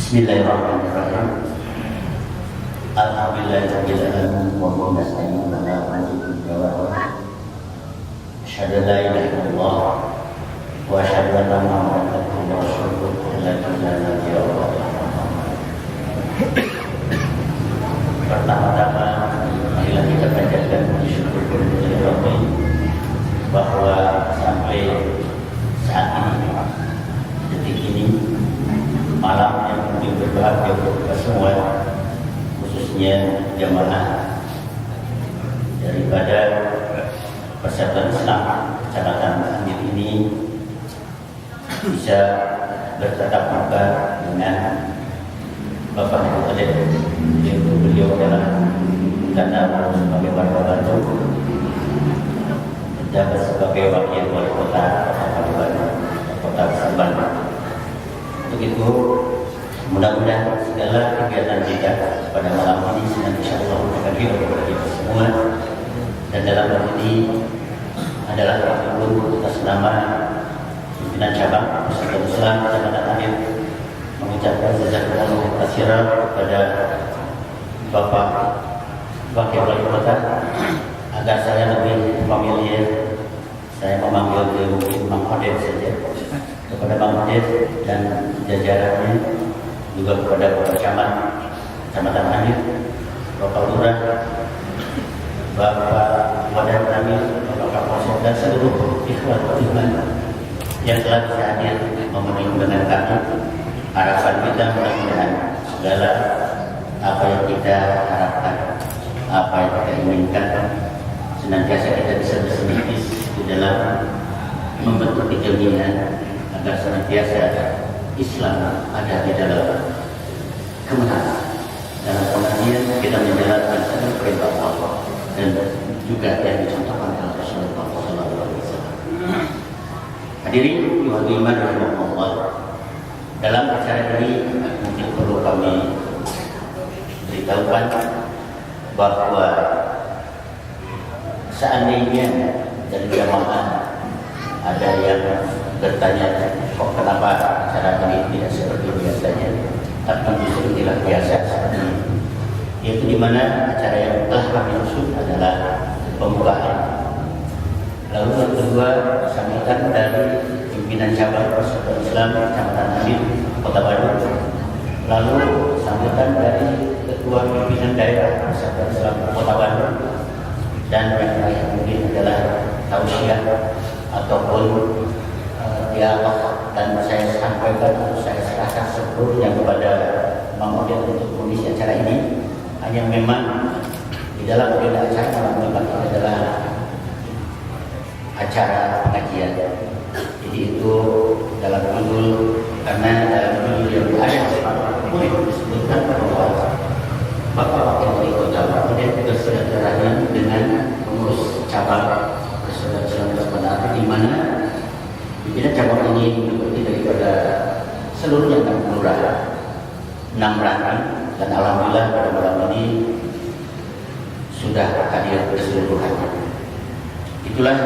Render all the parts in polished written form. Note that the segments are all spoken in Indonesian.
Bismillahirrahmanirrahim. Alhamdulillahirabbil alamin wa bihi nasta'inu ala umuri dunya. Asyhadu an la ilaha illallah wa asyhadu anna Muhammadan abduhu wa rasuluhu la ilaha illallah. Pertama-tama marilah kita panjatkan puji syukur kepada Allah bahwa sampai saat ini, detik ini, malam yang mungkin berbahagia untuk kita semua, khususnya jamaah daripada Persatuan Islam Kecamatan Andir ini bisa bertatap muka dengan Bapak Mukaddes, yaitu beliau adalah karena sebagai warga Bandung, menjabat sebagai wakil wali kota Kota Besar Bandung. Untuk itu, mudah-mudahan segala kegiatan kita pada malam ini senantiasa Allah berkahi kepada kita semua. Dan dalam hal ini adalah pertemuan atas nama pimpinan cabang Persatuan Islam Kecamatan Andir mengucapkan jazakumullahu khairan kepada Bapak Wakil Wali Kota agar saya lebih familiar, saya memanggil ke mungkin Bang Oded saja, kepada Bang Oded dan jajarannya, juga kepada Bapak Camat Kecamatan Andir, Bapak Lurah, Bapak Wadah kami, Bapak Kapolsek dan seluruh ikhwan iman yang telah bisa hadir memenuhi undangan kami. Harapan kita mudah-mudahan segala apa yang kita harapkan, apa yang kita inginkan, senantiasa kita bisa bersemangat di dalam membentuk kejaminan agar senantiasa Islam ada di dalam kemenangan. Dalam pengertian kita menjalankan segala perintah Allah dan juga yang dicontohkan oleh Rasulullah SAW. Hadirin wal iman rahimahullah, dalam acara ini mungkin perlu kami beritahukan bahwa seandainya dari jamaah ada yang bertanya, kok kenapa acara kami tidak seperti biasanya, tapi justru tidak biasa seperti ini, yaitu di mana acara yang telah kami usut adalah pembukaan. Lalu yang kedua, sambutan dari pimpinan cabang Persatuan Islam Kecamatan Andir Kota Bandung. Lalu sambutan dari ketua pimpinan daerah Persatuan Islam Kota Bandung, dan yang terakhir mungkin adalah tausiah ataupun dialog, dan saya sampaikan atau saya serahkan sepenuhnya kepada Bang Oded untuk mengisi acara ini. Hanya memang di dalam agenda acara malam ini adalah acara pengajian. Jadi itu dalam judul, karena dalam judul yang ada disebutkan bahwa Bapak Wakil Wali Kota kemudian bersilaturahmi dengan pengurus cabang Persatuan Islam Kecamatan, di mana pimpinan cabang ini mengikuti daripada seluruhnya 6 kelurahan, 6 ranting, dan alhamdulillah pada malam ini sudah hadir keseluruhannya. Itulah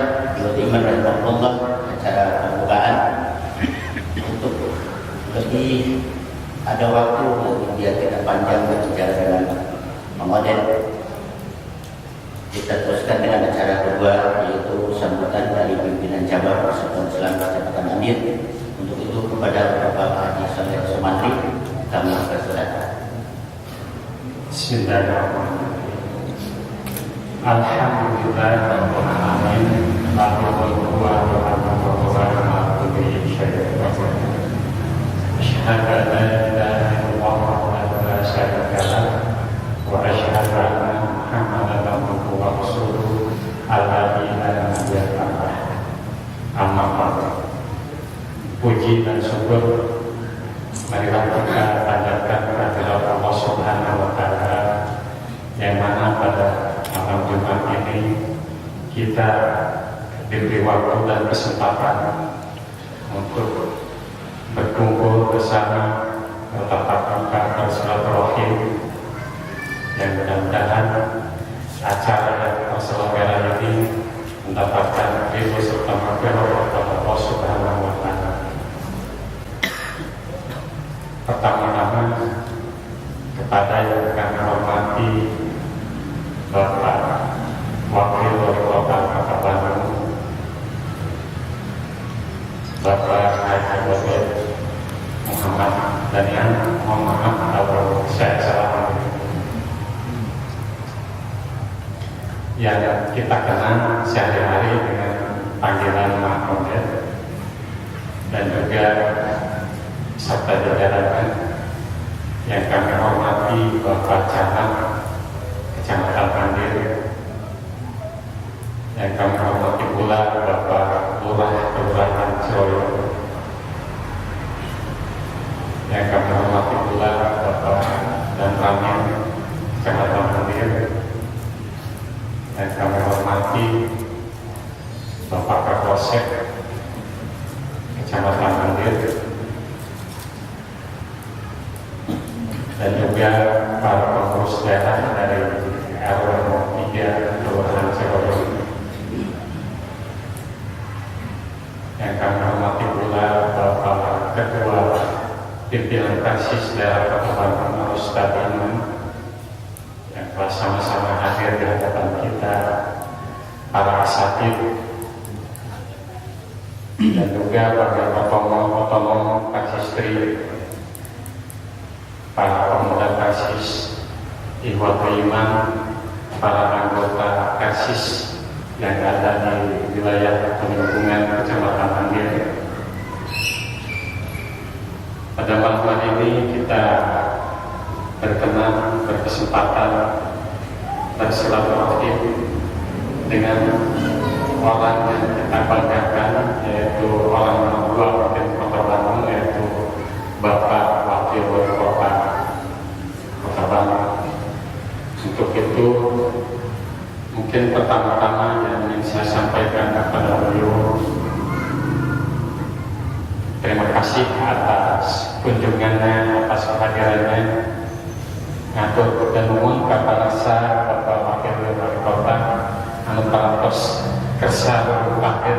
iman rahimahullah acara pembukaan. Untuk lebih ada waktu biar kita panjang berbicara dengan Bang Oded, kita teruskan dengan acara kedua, yaitu sambutan dari pimpinan cabang Persatuan Islam Kecamatan Andir. Untuk itu kepada Bapak Haji Saleh Sumantri kami persilakan. Bismillahirrahmanirrahim. Alhamdulillahirabbil alamin. Alhamdulillah wa ala kulli syai'in qadir. Asyhadu an la ilaha illallah wahdahu la syarika lah wa asyhadu anna Muhammadan abduhu wa rasuluhu alladzi la nabiyya ba'dahu. Amma ba'du. Puji dan syukur marilah kita panjatkan kehadirat Allah Subhanahu wa taala, yang mana pada malam Jumat ini kita diberi waktu dan kesempatan untuk berkumpul bersama, bertatap muka, bersilaturahim, dan mudah-mudahan acara yang terselenggara ini mendapatkan ridho serta maghfirah dari Allah Subhanahu wa taala. Pertama-tama kepada yang kami hormati Bapak Wakil Wali Kota Kota Bandung, Bapak Haji Wahid Muhammad Danian, mohon maaf kalau saya salah. Yang kita kenal sehari-hari dengan panggilan Mak Modet, dan juga serta jajaran yang kami hormati Bapak Camat Kecamatan Pandir, yang kami hormati pula Bapak Lurah Kelurahan Ciroyo, yang kami hormati pula Bapak dan Ramin Kecamatan Pandir, yang kami hormati Bapak Kapolsek Kecamatan Pandir, dan juga para pengurus daerah dari RW 3 Kelurahan Ciroyo, yang kami hormati pula Bapak Ketua Pimpinan Praksis Daerah Kota Bandung Ustadz Iman, yang telah sama-sama hadir di hadapan kita, para asatid, dan juga para otonom Praksistri, para pemuda Praksis, Ikhwatul Iman, para anggota Praksis yang ada di wilayah lingkungan Kecamatan Pandir. Pada malam hari ini kita berkenan berkesempatan bersilaturahim dengan orang yang kita banggakan, yaitu orang nomor 2 Wakil Kota Bandung, yaitu Bapak Wakil Wali Kota Bandung. Untuk itu mungkin pertama-tama yang ingin saya sampaikan kepada beliau, terima kasih atas kunjungannya, atas kehadirannya, ngatur dan nuhun kapanasa Bapak Wakil Wali Kota anu parantos kersa berpakir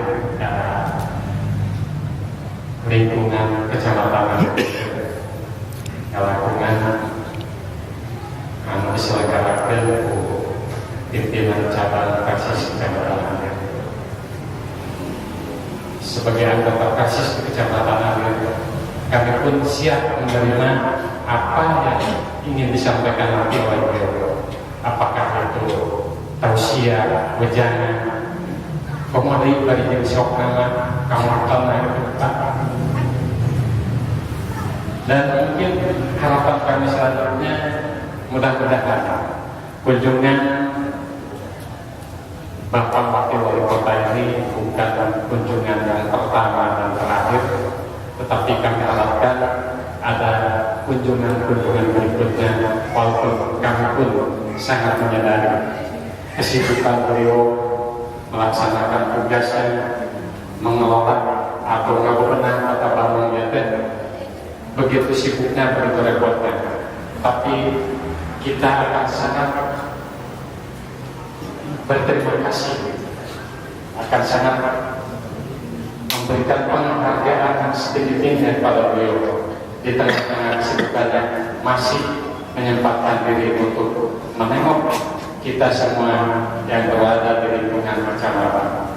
lingkungan Kecamatan lingkungan anu diselenggarakan pimpinan cabang Praksis Kecamatan Pandir. Sebagai anggota Praksis Kecamatan Pandir, kami pun siap menerima apa yang ingin disampaikan nanti oleh beliau. Apakah itu tausiah, wejangan, komodi dari jenis nama, kamartan, dan mungkin harapan kami selanjutnya mudah-mudahan kunjungan Bapak Wakil Wali Kota ini bukan kunjungan yang pertama dan terakhir, tetapi kami harapkan ada kunjungan-kunjungan berikutnya, walaupun kami pun sangat menyadari kesibukan beliau melaksanakan tugasnya mengelola atau ngabebenah Kota Bandung ya, begitu sibuknya, begitu repotnya. Tapi kita akan sangat berterima kasih, akan sangat memberikan penghargaan yang setinggi-tingginya kepada beliau di tengah-tengah kesibukannya masih menyempatkan diri untuk menengok kita semua yang berada di lingkungan kecamatan.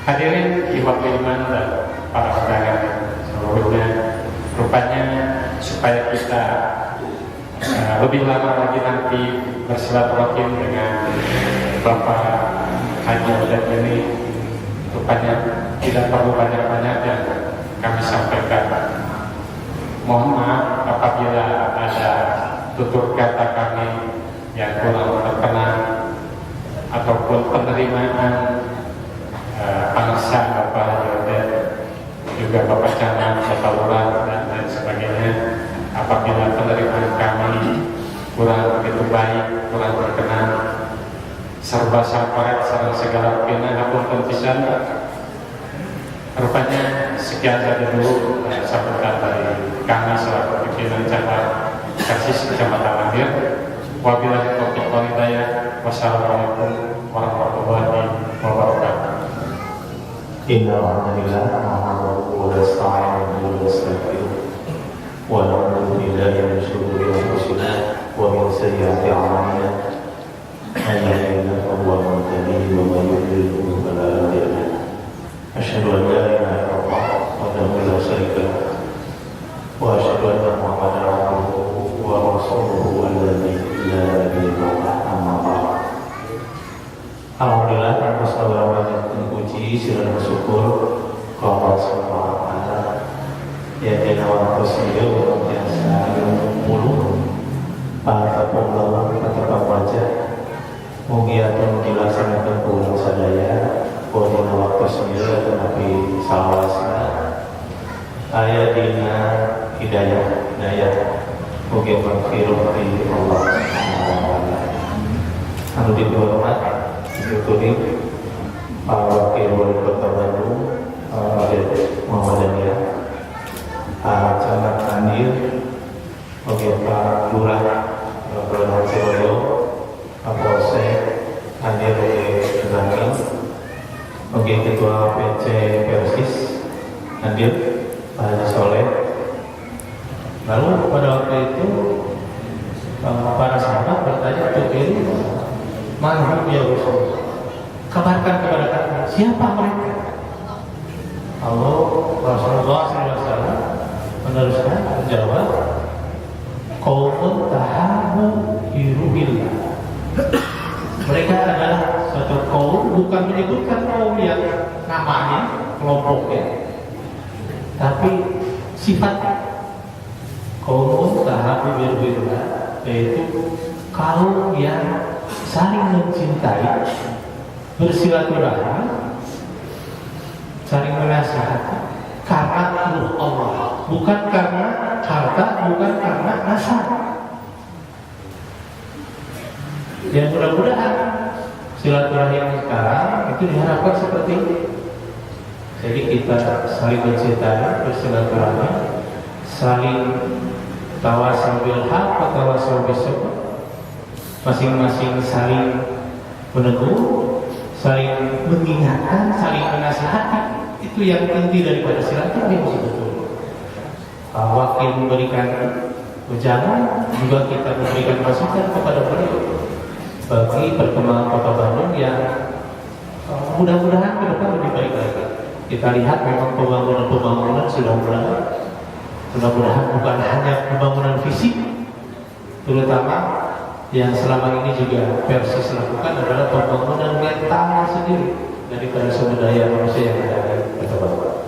Hadirin Ikhwatul Iman dan para undangan seluruhnya, rupanya supaya kita lebih lama lagi nanti bersilaturahim dengan Bapak Haji Wahid ini, rupanya tidak perlu banyak-banyak yang kami sampaikan. Mohon maaf apabila ada tutur kata kami yang kurang berkenan ataupun penerimaan pangsa Bapak Haji Wahid, juga Bapak Camat, Bapak Lurah, dan lain sebagainya. Apabila penerimaan kami kurang begitu baik, kurang berkenan, serba samparat serta segala kena hapunten pisan. Rupanya sekian saja dulu sambutan dari kami selaku pimpinan cabang Praksis Kecamatan Pandir. Wabillahi taufiq wal hidayah. Wassalamualaikum warahmatullahi wabarakatuh. Inna alhamdulillah nahmaduhu wa nasta'inuhu wa nastaghfiruh wa na'udzu billahi min shururi anfusina Muhammadan abduhu wa rasuluhu alladzi la nabiyya ba'dahu. Alhamdulillah, tanpa saudara dan puji dan bersyukur kepada Allah Subhanahu wa taala. Ya dina wa tasbihu wa biasa mulu para pengawa kata wajah mugiatun dilaksanakan pulang sadaya dina waktu sembilan Nabi salawasna aya dina hidayah mugi maghfirah di Allah Subhanahu wa taala. Anu dihormat Dikutip Pak Wakil Wali Kota Bandung Muhammadiyah, Camat Andir, Pak Lurah Kelurahan Ciroyo, Pak Polsek Andir Gangil, Ketua PC Persis Andir Pak Haji Soleh. Lalu pada waktu itu para sahabat bertanya untuk ini, "Man ya Rasul? Kabarkan kepada kami, siapa mereka?" Allah Rasulullah SAW meneruskan menjawab, "Qaumun tahabu hirubillah." Mereka adalah suatu kaum, bukan menyebutkan kaum yang namanya, kelompoknya, tapi sifatnya. Qaumun tahabu hirubillah, yaitu kaum yang saling mencintai, bersilaturahmi, saling menasihati karena ruh Allah, bukan karena harta, bukan karena nasab. Ya mudah-mudahan silaturahmi yang sekarang itu diharapkan seperti ini. Jadi kita saling mencintai, bersilaturahmi, saling tawassul bil haq wa tawassul bis sabr, masing-masing saling menegur, saling mengingatkan, saling menasihati. Itu yang inti daripada silaturahmi sebetulnya. Wakil memberikan ujangan, juga kita memberikan masukan kepada beliau bagi perkembangan Kota Bandung yang mudah-mudahan ke depan lebih baik lagi. Kita lihat memang pembangunan sudah mulai. Mudah-mudahan bukan hanya pembangunan fisik, terutama yang selama ini juga Persis lakukan adalah pembangunan mental sendiri daripada sumber daya manusia yang ada di Kota Bandung.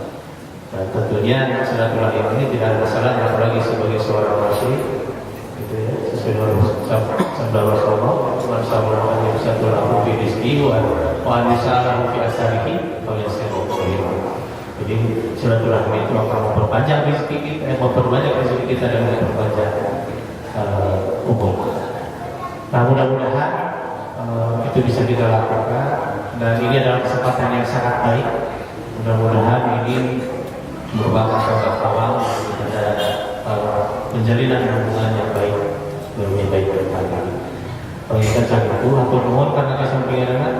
Dan tentunya silaturahmi ini tidak ada salahnya, apalagi sebagai seorang muslim, gitu ya, sesuai dengan sabda Rasulullah, "Man sabara an yusallatu fi rizqihi wa an yusallahu fi asarihi wa yasiru khairan." Jadi silaturahmi itu akan memperpanjang rezeki kita, memperbanyak rezeki kita dan memperpanjang umur. Nah, mudah-mudahan itu bisa kita lakukan, dan ini adalah kesempatan yang sangat baik. Mudah-mudahan ini merupakan contoh awal pada penjalinan hubungan yang baik, lebih baik ke depan. Pengingat itu, aku mohon karena kesampingan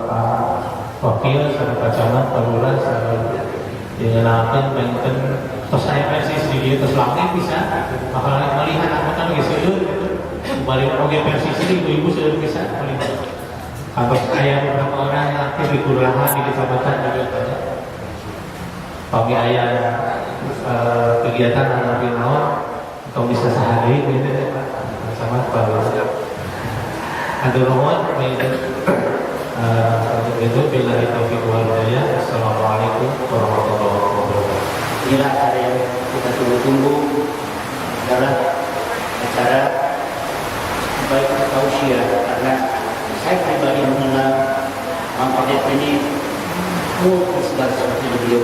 Pak Wakil, Pak Camat, Pak Lurah, dikenalkan menten terus saya Persis di dia terus langit bisa, apalagi melihat angkatan lagi seueur gitu. Kembali oke Persis ini ibu-ibu sudah bisa melihat. Atau saya beberapa orang yang aktif di kelurahan, di kecamatan juga banyak. Kami ayah kegiatan lebih naon, atau bisa sehari gitu sama Pak Lurah. Ada nomor untuk itu billahi taufiq wal hidayah. Assalamualaikum warahmatullahi wabarakatuh. Inilah acara yang kita tunggu-tunggu, adalah acara baik tausiah, karena saya pribadi mengenal Mang Odet ini segar seperti beliau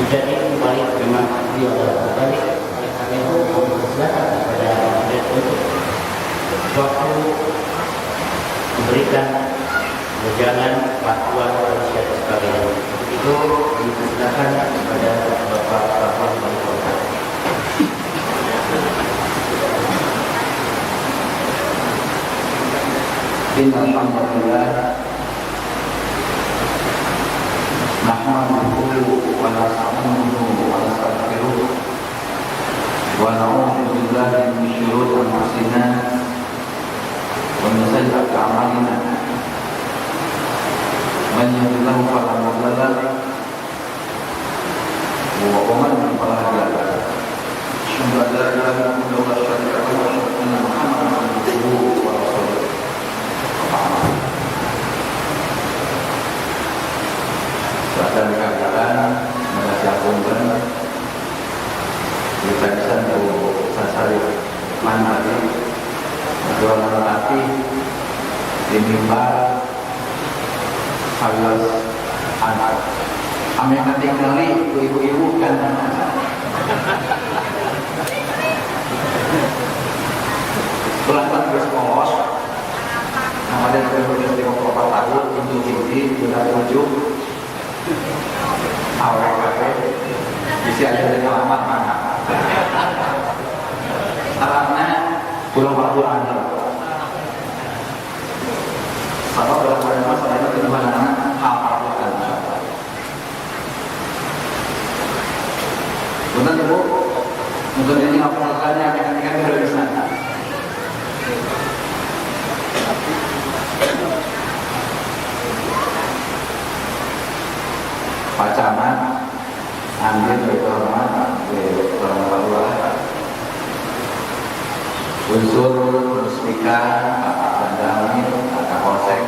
menjadi kembali, memang beliau adalah kembali. Oleh karena itu kami persilakan kepada Mang Odet untuk waktu memberikan wejangan fatwa tausiah sekalian. Itu dipersilakan kepada Bapak Wali Kota. Alhamdulillah, nahmaduhu wa nasta'inuhu wa nastaghfiruh wa na'udzu billahi min shururi anfusina wa min sayyi'ati a'malina. Man yahdihillahu fala mudilla lahu wa man yudlil fala hadiya lahu. Sudah dikatakan menasihatkan kita bisa untuk sasari mana tadi kedua lelaki dimimbar halus anak kami akan tinggali ibu-ibu kan belakang terus polos namanya terus 54 tahun untuk tinggi sudah 7 awal kafe bisa aja dari alamat mana alamatnya pulang 4 bulan kalau dalam masalah itu gimana hal benar ibu mungkin ini apa yang akan kita bisa Pak Camat ambil dari hormat dari orang tua unsur resmika Pak Bandami Pak Kapolsek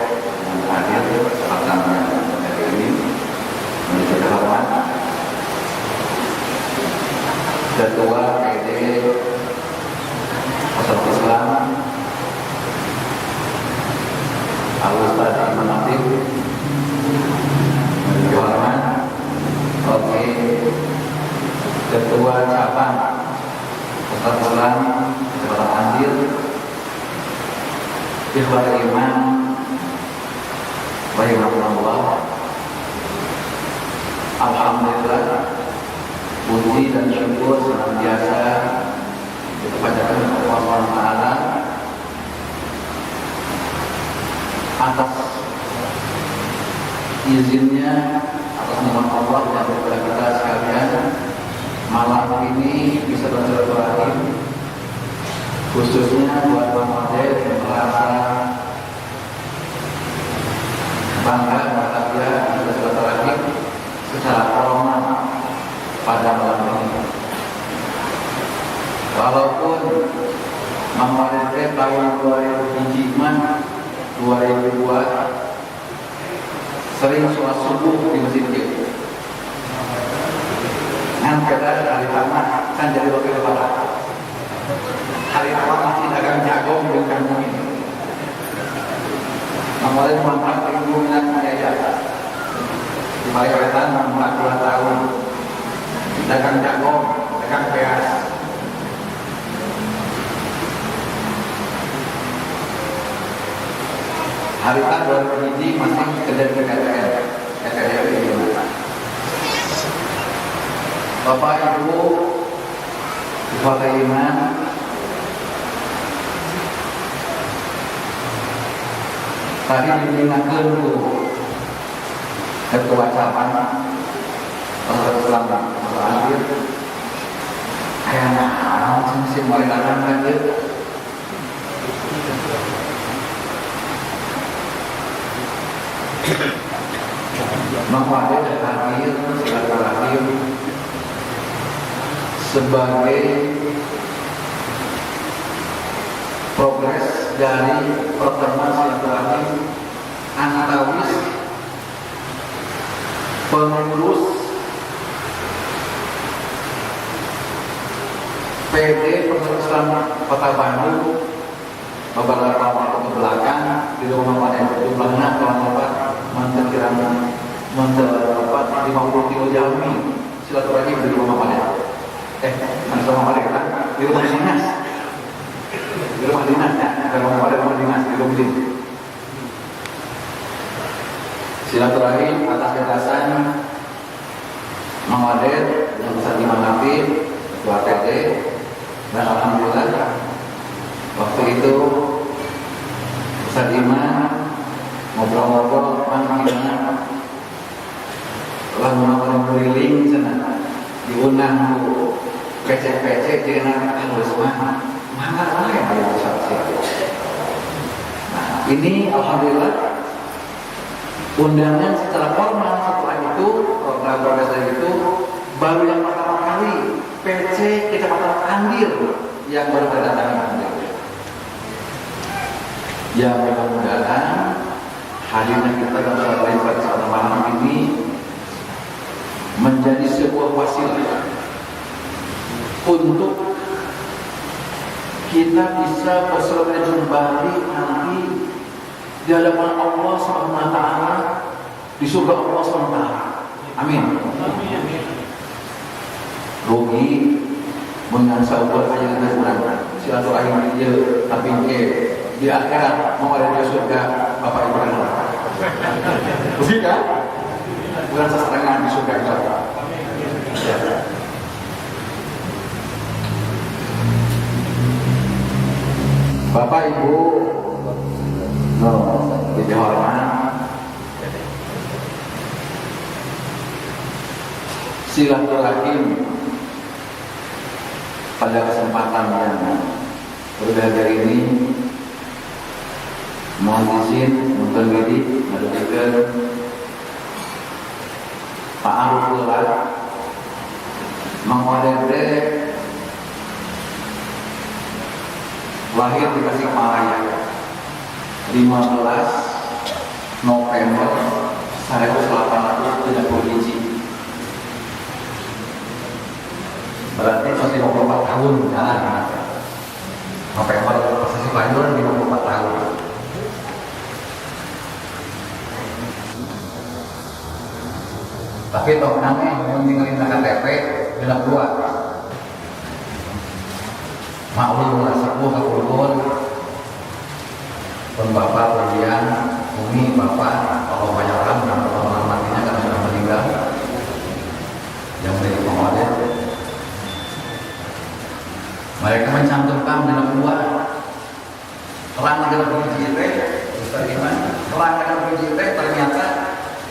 yang hadir pertama dari ini menjadi hormat Ketua PD Persatuan Islam Al-Ustaz Imam Natif menjadi hormat Oke, Ketua Cabang Persatuan Islam Kota Andir Ikhwan Iman Rahimahullah Alhamdulillah puji dan syukur senantiasa kita panjatkan kepada Allah Ta'ala atas izinnya atas nama Allah yang kepada kita sekalian malam ini bisa bersilaturahim khususnya buat Bang Ade yang merasa bangga bahagia bisa bersilaturahim secara formal pada malam ini. Walaupun Bang Ade tahun 2002 sering sholat subuh di masjid itu. Kan kita hari pertama kan jadi wakil lebaran. Hari pertama masih dagang jagung di kampung ini. Namanya manfaat ilmu minat mengajar. Di balik wetan 42 tahun dagang jagung, dagang beas. Hari kan 2000 masih kerja di KTL di mana? Bapak Ibu Ketua Iman tadi diingatkan dulu Ketua Cabang Persatuan Islam Kota Andir kayak macam sih mulai datang lagi. Menghadir dan hadir silaturahim sebagai progres dari pertemuan silaturahim antawis pengurus PD Persatuan Islam Kota Bandung beberapa waktu ke belakang di rumah mana jumlahnya kalau mendapat 50 kilo jami silaturahim di rumah mana rumah mana kan di rumah dinas di rumah dinas di rumah dinas di rumah dinas silaturahim atas gagasan Muhammadiyah yang besar Imam Natif Ketua PD dan alhamdulillah waktu itu Ustaz Iman ngobrol-ngobrol gimana lah menonton keliling sana diundang bu PC dengan harus mana yang ada saksi. Nah ini alhamdulillah undangan secara formal setelah itu program itu baru yang pertama kali PC Kecamatan Andir yang baru mendatangi Andir. Ya mudah-mudahan hadirnya kita dalam pada malam ini menjadi sebuah wasilah untuk kita bisa berserah kembali nanti di hadapan Allah SWT, di surga Allah SWT. Amin. Rugi mengansa buat aja kita kurang silaturahim dia tapi di akhirat mau ada di surga Bapak Ibu dan neraka. Rugi kan? Bukan sesetengah di surga insyaAllah. Bapak Ibu lebih hormat, silaturahim pada kesempatan yang berbahagia ini mohon izin untuk mendidik Pak Arif Lullah mengorder lahir di Tasikmalaya 15 November 1870. Berarti masih 54 tahun jalan. November posisi kelahiran 54 tahun. Tapi toh namanya meninggalin KTP genap 2. Maklum sepuh kekulun pun bapak kemudian umi bapak kalau banyak orang dan orang matinya karena sudah meninggal yang menjadi pengalir mereka mencantumkan dalam 2 terang dalam BJT Ustaz Iman terang dalam BJT ternyata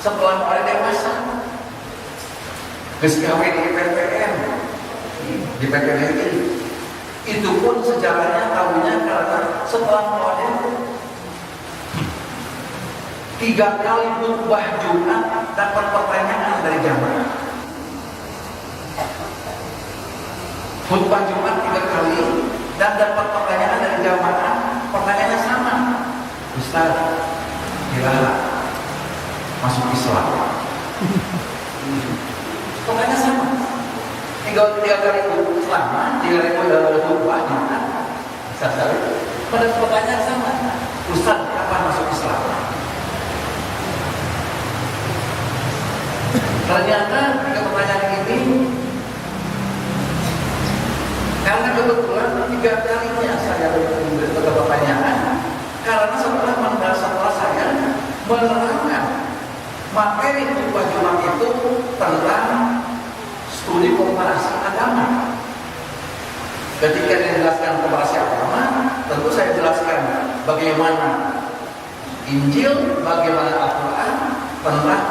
setelah orang dewasa keskawin di PPN di PPN itu pun sejarahnya tahunya karena setelah modern 3 kali khutbah Jumat dapat pertanyaan dari jamaah. Khutbah Jumat 3 kali dan dapat pertanyaan dari jamaah. Pertanyaannya sama. Ustaz, kira masuk Islam? Pertanyaan sama. 3 kali selama 3 kali khutbah Jumat. Pada pertanyaan sama. Ustaz, kapan masuk Islam? Ternyata 3 pertanyaan ini karena kebetulan 3 kalinya saya memberi pertanyaan karena setelah saya menerangkan materi khutbah Jumat itu tentang studi komparasi agama. Ketika dijelaskan komparasi agama, tentu saya jelaskan bagaimana Injil, bagaimana Al-Quran tentang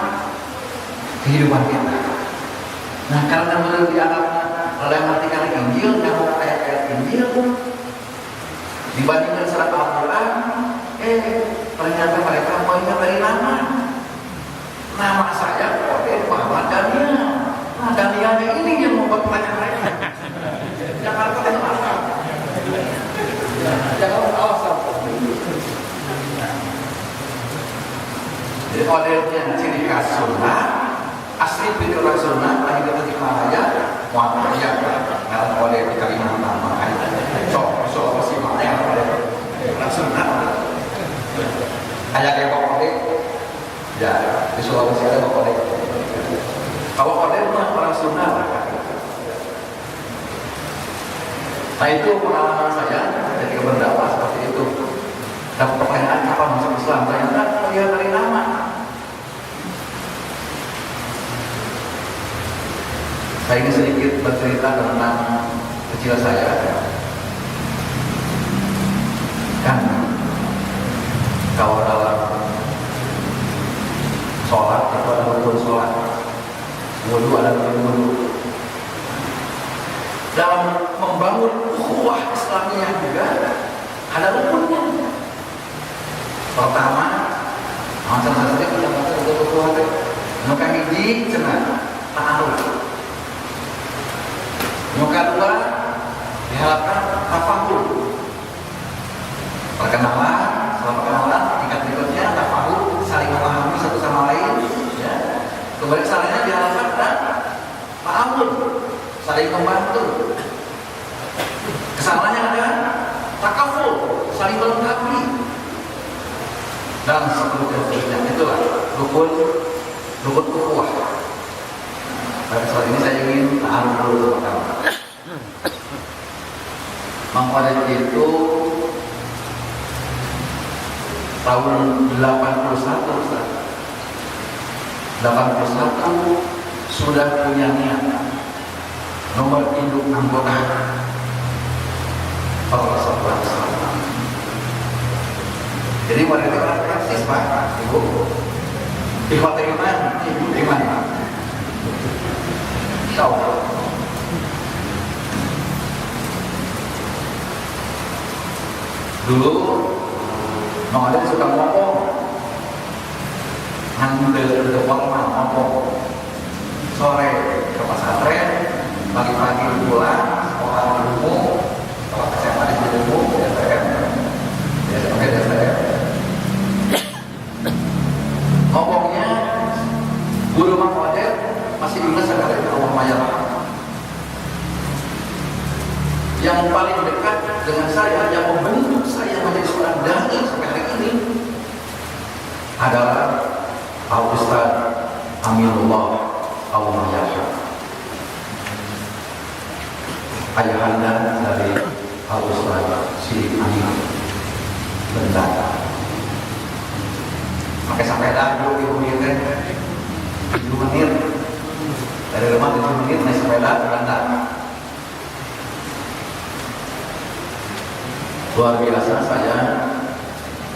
kehidupan kita. Nah, karena menurut dianggapnya dalam artikan Injil dan ayat-ayat Injil dibandingkan surat Al-Quran, ternyata mereka mengingat dari nama. Nama saya Kodir Muhammad Daniel. Nah, Danielnya ini yang membuat banyak mereka. Jangan kata apa. Jangan awas. Jadi Kodirnya ciri khas Sunda. Asli pikiran sunnah lagi ke Tasikmalaya Muhammadiyah karena oleh di Kalimantan makanya so masih makanya pikiran sunnah kayak Kode ya di Sulawesi ada Kode kalau Kode itu orang sunnah. Nah itu pengalaman saya ketika berdakwah seperti itu. Dan pertanyaan kapan masuk Islam ternyata melihat dari nama. Saya ingin sedikit bercerita tentang kecil saya. Kan kalau dalam sholat itu ada rukun sholat, wudu ada rukun wudu. Dalam membangun ukhuwah Islamiyah juga ada rukunnya. Pertama, macam saja kita baca untuk ukhuwah itu, nuka hiji cenah ta'aruf. Yang kedua, diharapkan tafahum. Perkenalan, setelah perkenalan, tingkat berikutnya tafahum, saling memahami satu sama lain. Ya. Kemudian salahnya diharapkan dan ta'awun, saling membantu. Kesalahannya ada takaful, saling melengkapi. Dan seterusnya, itulah rukun ukhuwah. Pada saat ini saya ingin ta'aruf dulu sama kamu. Mang Khalid itu tahun 81 Ustaz. 81 sudah punya niat nomor induk anggota Rasulullah SAW. Jadi pada itu orang praktis Pak, Ibu. Ikhwat iman, ibu iman. Insyaallah. Dulu Mang Khalid suka ngomong, ngambil ngomong. Sore ke pesantren, pagi-pagi pulang, sekolah umum, kalau SMA di umum, DSM. Ngomongnya, guru Mang Khalid masih ingat sekali Allah Mayarah. Yang paling dekat dengan saya, yang membentuk saya menjadi seorang dai sampai hari ini adalah Pak Ustaz Aminullah Al-Mayarah, ayahanda dari Pak Ustaz Sidik Amin Bendara. Pakai sampai dah dulu 7 menit dari rumah 7 menit naik sepeda ke Bendara. Luar biasa saya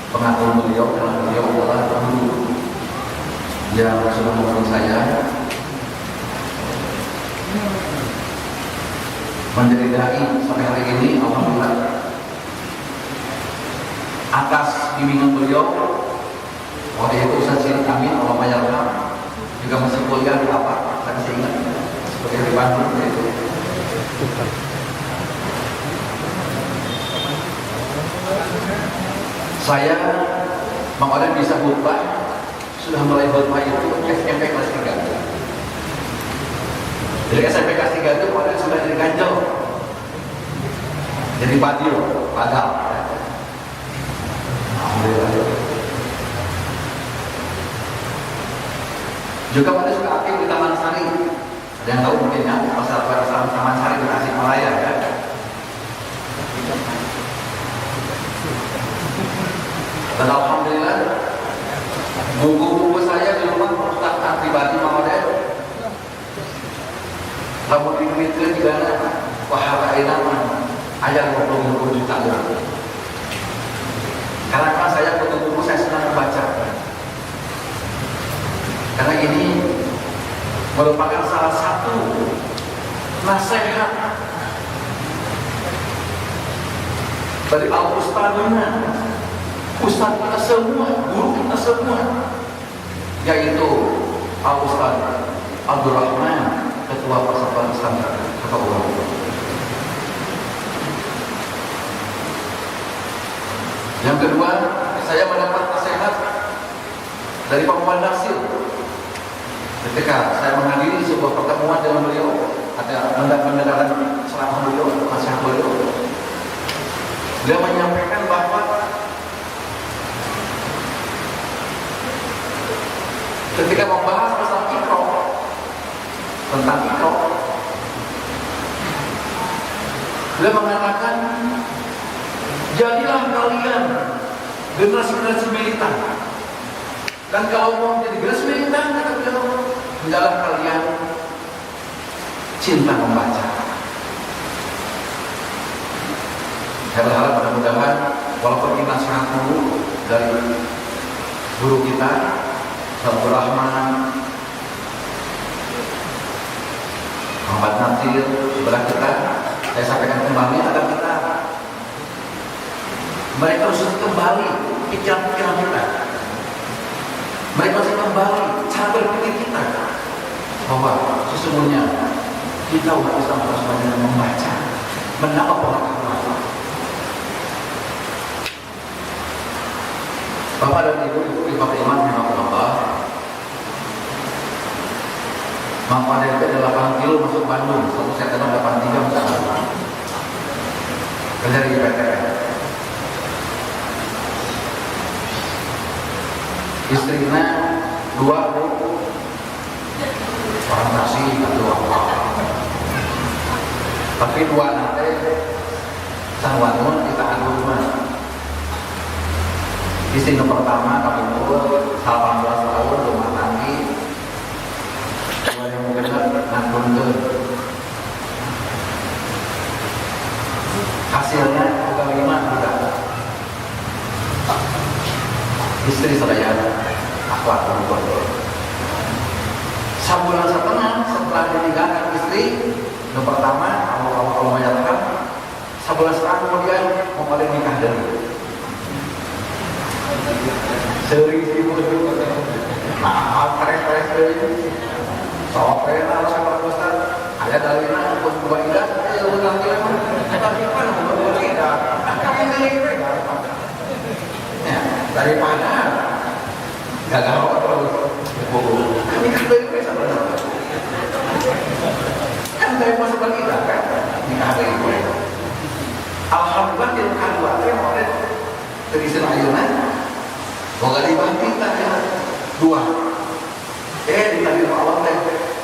pengagum beliau, karena beliau adalah guru yang sudah membantu saya menjadi dai sampai hari ini. Alhamdulillah, atas bimbingan beliau waktu itu Ustaz Sidik Amin Allah Mayarah juga masih kuliah di apa? Saya masih ingat seperti di Bandung itu. Saya Mang Khalid bisa khutbah, sudah mulai khutbah itu SMP kelas 3. Dari SMP kelas 3 itu Mang Khalid sudah jadi ganjel, jadi padil. Alhamdulillah. Juga Mang Khalid suka aktif di Taman Sari. Ada yang tahu mungkin ya, pasar Taman Sari di Tasikmalaya ya. Dan alhamdulillah, buku-buku saya di rumah pustakaan pribadi Mang Khalid. Lamun diduitkeun digana wahara enak aya 20 juta orang. Karena saya buku-buku saya senang membaca. Karena ini merupakan salah satu nasihat dari Al-Ustadzuna, Ustadz kita semua, guru kita semua, yaitu Al-Ustadz Abdul Rahman, Ketua Persatuan Islam Kota Ulama. Yang kedua, saya mendapat nasihat dari Pak Muhammad Nasir ketika saya menghadiri sebuah pertemuan dengan beliau, ada mendengarkan ceramah beliau, nasihat beliau. Beliau menyampaikan bahwa ketika membahas masalah ikro, tentang ikro, beliau mengatakan, jadilah kalian generasi militan. Dan kalau mau menjadi generasi militan, kata beliau, hendaklah kalian cinta membaca. Saya berharap mudah-mudahan walaupun kita sangat dulu dari guru kita Abdul Rahman, Muhammad Nasir sebelah kita, saya sampaikan kembali agar kita mereka harus kembali pikiran-pikiran kita, mereka harus kembali cara berpikir kita bahwa sesungguhnya kita umat Islam harus banyak membaca, menambah pengetahuan. Bapak dan Ibu, Bapak Iman, Bapak Mang Wadel itu 8 kilo masuk Bandung, 1 September 83 misalnya. Kerja di IPTN. Istrinya 2 orang nasi atau apa. Tapi 2 nanti sang wanun kita adu mas. Istri yang pertama kami umur 18 tahun rumah tanggi. Dua yang benar nantuntun. Hasilnya bukan 5 juga. Istri saya akhlak perempuan. Sebulan setengah setelah ditinggalkan istri yang pertama, kalau menyatakan sebulan setengah kemudian mau pada nikah dari. Sering sibuk juga. Nah, tarik-tarik dari sampai lalu sama Ustaz ada dalilnya pun buat idah, ayo ulang lagi. Tapi kan buat idah, kami milih ya, daripada gagal terus. Kami kan baik-baik sama kan dari masuk kita kan nikah baik-baik. Alhamdulillah di rumah dua oleh dari senayunan boga dibanting tak ya 2 ditanya Allah teh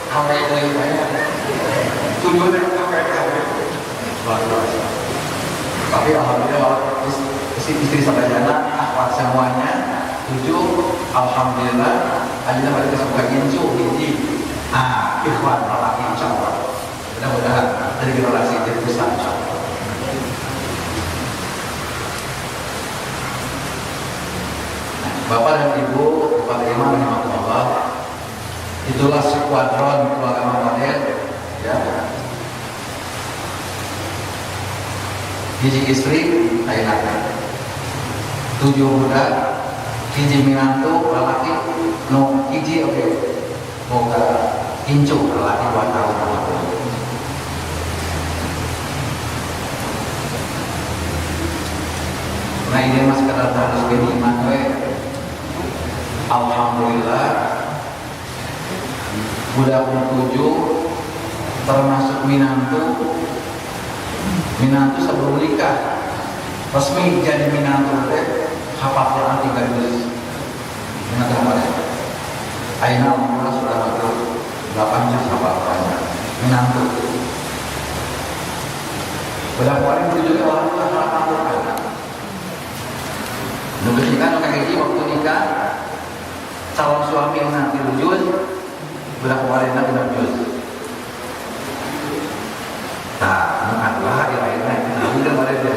sampai lagi banyak tujuannya sampai tapi alhamdulillah istri sampai jana akhlak semuanya 7 alhamdulillah ada pada suka incu hiji ikhwan lelaki insyaallah mudah-mudahan dari generasi jadi besar insyaallah. Bapak dan Ibu, Bapak Imam rahimahullah, itulah skuadron keluarga Muhammadiyah ya. Hiji istri, ayeuna 7 budak, hiji minantu lelaki, no hiji oke. Boga incu lelaki 2 tahun. Nah ini mas kadang harus beriman we. Alhamdulillah budak 7 termasuk minantu sebelum nikah resmi jadi minantu teh hafal Quran 3 juz minantu kemarin ayeuna alhamdulillah sudah betul 8 juz hafal Quran minantu budak kemarin 7 alhamdulillah hafal Quran nunggu nikah waktu nikah calon suami yang nanti juz budak kemarin nanti 6 juz. Nah, adalah akhirnya kita udah pada dia.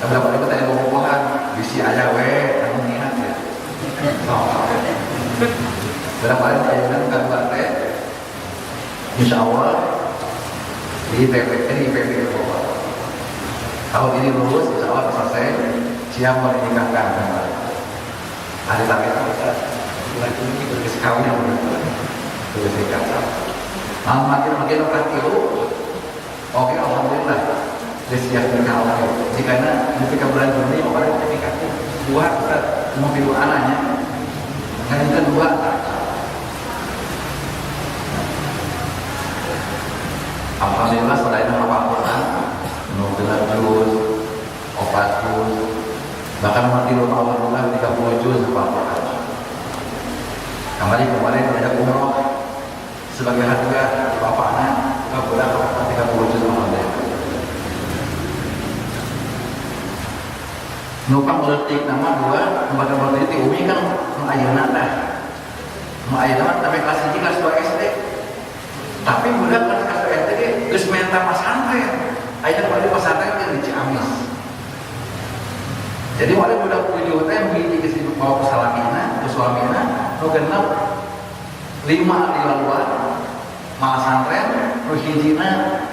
Tapi pada kita yang ngomong-ngomongan bisi aja kamu niat ya. Budak kemarin akhirnya bukan buat teh. Insyaallah di IPB tahun ini lulus, insyaallah selesai siap menikahkan. Ada target bulan ini berkes kawin berkes nikah. Makin kilo. Oke, alhamdulillah. Sudah siap nikah Allah. Jika ketika bulan Juni orang nikah 2 mau pilih anaknya. Yang kedua alhamdulillah selain hafal Quran, nulis juz, 4 juz, bahkan mati rumah alhamdulillah 30 juz hafal Quran. Kemarin ada umroh sebagai hadiah bapaknya budak 30 juz alhamdulillah. Numpang meletik nama 2 lembaga peneliti umi kan ayeuna teh. Ayeuna sampai kelas 1 kelas 2 SD. Tapi budak kelas 1 SD geus menta pesantren. Ayeuna pada pesantren di Ciamis. Jadi wali budak 7 teh hiji geus dibawa ke salamina, ke suamina, nu genep 5 di luar malah santren, nu hijina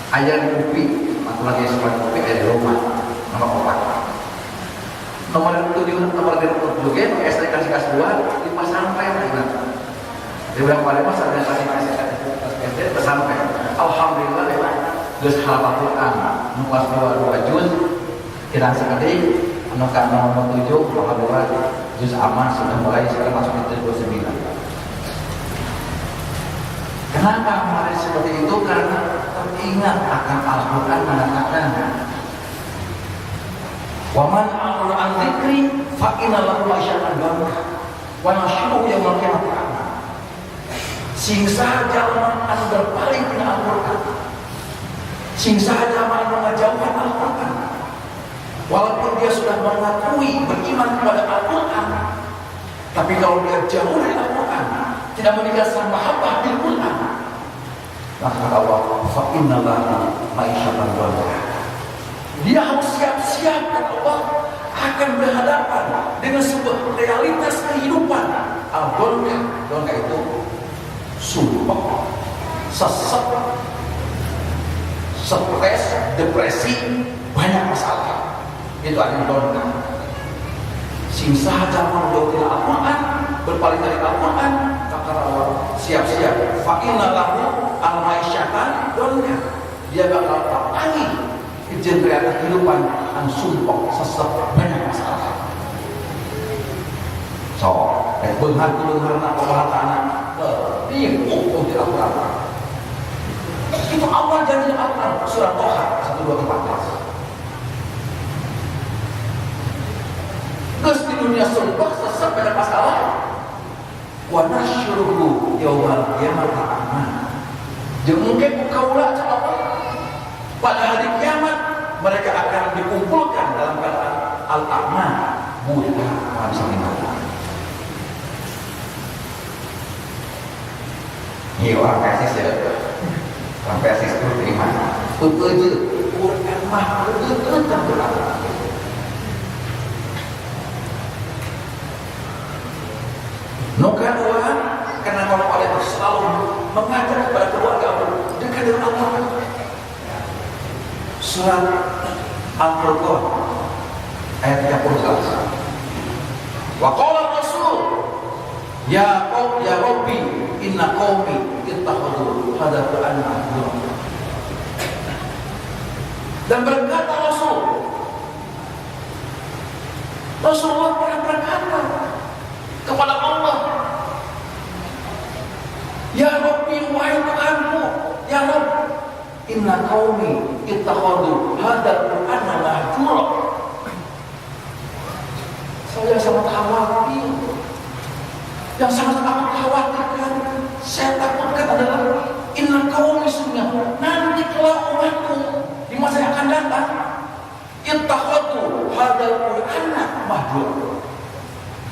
aya di UPI, atau lagi sekolah UPI di rumah, nomor 4. Nomor 7 nomor 7 juga SD kelas 2 di pesantren. Di berapa kali mas ada kelas Jadi pesantren. Alhamdulillah geus hafal Quran. Nu kelas 2 juz kirang sekali anu ka 7 alhamdulillah juz aman sudah mulai sekarang masuk di 29. Kenapa kemarin seperti itu? Karena teringat akan Al-Quran mengatakan wa man a'rada an dzikri fa inna lahu ma'syatan dhanka wa nahsyuruhu yaumal qiyamati a'ma. Sing saja anu berpaling tina Al-Quran, sing saja anu ngajauhan Al-Quran, walaupun dia sudah mengakui beriman kepada Al-Quran, tapi kalau dia jauh dari Al-Quran, tidak meninggalkan mahabbah bil Quran, maka Allah fa inna lahu ma'syatan dhanka. Dia harus siap-siap Allah akan berhadapan dengan sebuah realitas kehidupan. Al-Dhanka itu sumpah, sesek, stres, depresi, banyak masalah. Itu artinya dhanka. Sing saja menjauhi Al-Quran, berpaling dari Al-Quran, kata Allah siap-siap. Fa inna lahu al-ma'syatan dhanka. Dia bakal terpanggil genre kehidupan yang sumpah, sesek, banyak masalah. So, benar-benar pembahasannya ini di Al-Quran. Itu awal janji Al-Quran, surah Toha 1, 2, 14. Terus di dunia sumpah, sesek, banyak masalah. Wa nasyuruhu yaumal qiyamati a'ma. Jeung mungkin kaulah Allah pada hari kiamat mereka akan dikumpulkan dalam keadaan al-a'ma, buta, tidak bisa melihat. Ini orang persis ya, orang persis itu terima. Betul, Quran mah betul terberat. Nukadua karena kalau ada selalu mengajak kepada keluarga dekat dengan Allah. Surat Al-Furqan ayat 30. Wa qala Rasul ya Rabbi inna qaumi ittakhadhu hadha Qur'ana mahjura. Dan berkata Rasulullah pernah berkata kepada Allah, ya Rabbi, wahai Tuhanku, ya Rabb, inna qaumi ittakhadhu hadzal Qur'ana mahjura. Saya sangat khawatir. Yang sangat amat khawatirkan, saya takutkan adalah inna qaumi sunnah, nanti kelak umatku di masa yang akan datang ittakhadhu hadzal Qur'ana mahjura,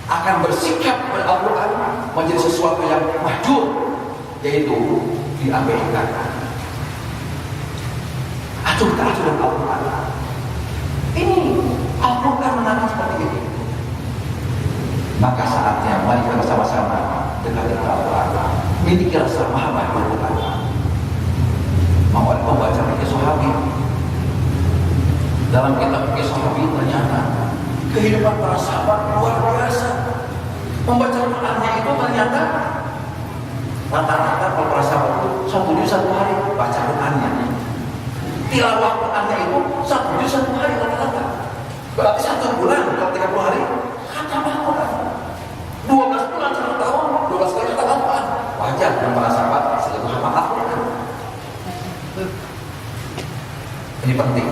akan bersikap kepada Al-Quran menjadi sesuatu yang mahjur, yaitu diabaikan. Acuh-acuh Al-Quran. Ini Al-Quran menanam seperti ini. Maka saatnya mari kita bersama-sama dekati Al-Quran, miliki rasa mahabbah Al-Quran. Mawar membaca fikih Sahabi. Dalam kitab fikih Sahabi ternyata kehidupan para sahabat luar biasa. Membaca Qurannya itu ternyata rata-rata para sahabat itu 1 juz 1 hari baca Qurannya. Tilawah Qurannya itu 1 juz 1 hari rata-rata. Berarti 1 bulan kalau 30 hari khatam Al-Quran. 12 bulan 1 tahun 12 kali khatam Al-Quran. Wajar dan para sahabat selalu hafal Al-Quran. Ini penting.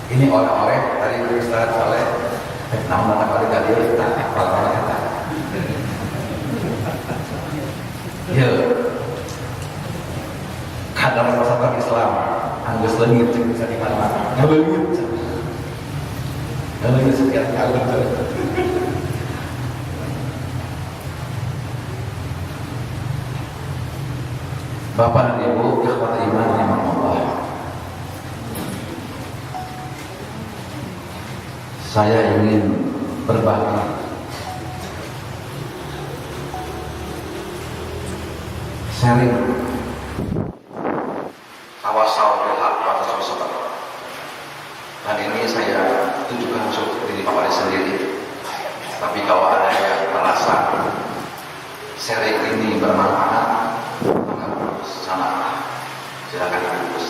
Ini orang-orang tadi Ustaz Saleh nama kali tadi kita hafal kata. Ya. Kadang masyarakat Islam anggus leungit bisa di mana. Ngaleungit. Ngaleungit sekian kali. Bapak dan Ibu, ikhwat iman yang Allah. Saya ingin berbagi sharing tawassul bil haq wa tawassul. Dan ini saya tujukan untuk diri Bapak sendiri. Tapi kalau ada yang merasa sharing ini bermanfaat, maka bersama. Silakan dibungkus.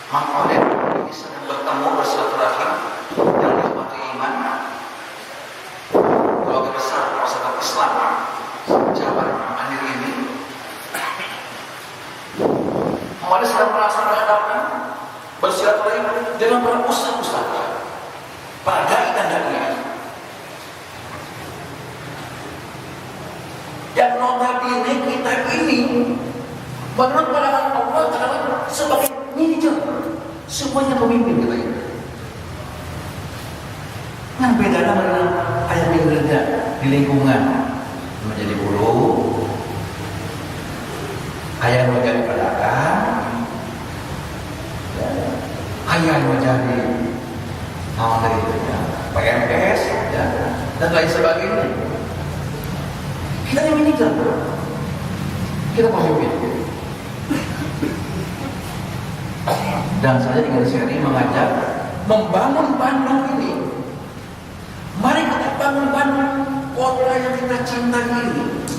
Maka ini sedang bertemu bersilaturahim yang dihormati iman. Keluarga besar masyarakat Islam Jawa Amir ini, Maka sedang melaksanakan bersilaturahim dengan para ustaz-ustaz, para dai dan dai. Yang notabene kita ini menurut pandangan Allah adalah sebagai manajer, semuanya pemimpin kita ini. Yang beda dengan ayah yang bekerja di lingkungan menjadi guru, ayah yang menjadi pedagang, ayah yang menjadi PNS dan lain sebagainya. Kita yang manajer, kita pemimpin. Dan saya dengan seri mengajak membangun Bandung ini. Mari kita bangun Bandung, kota yang kita cintai ini.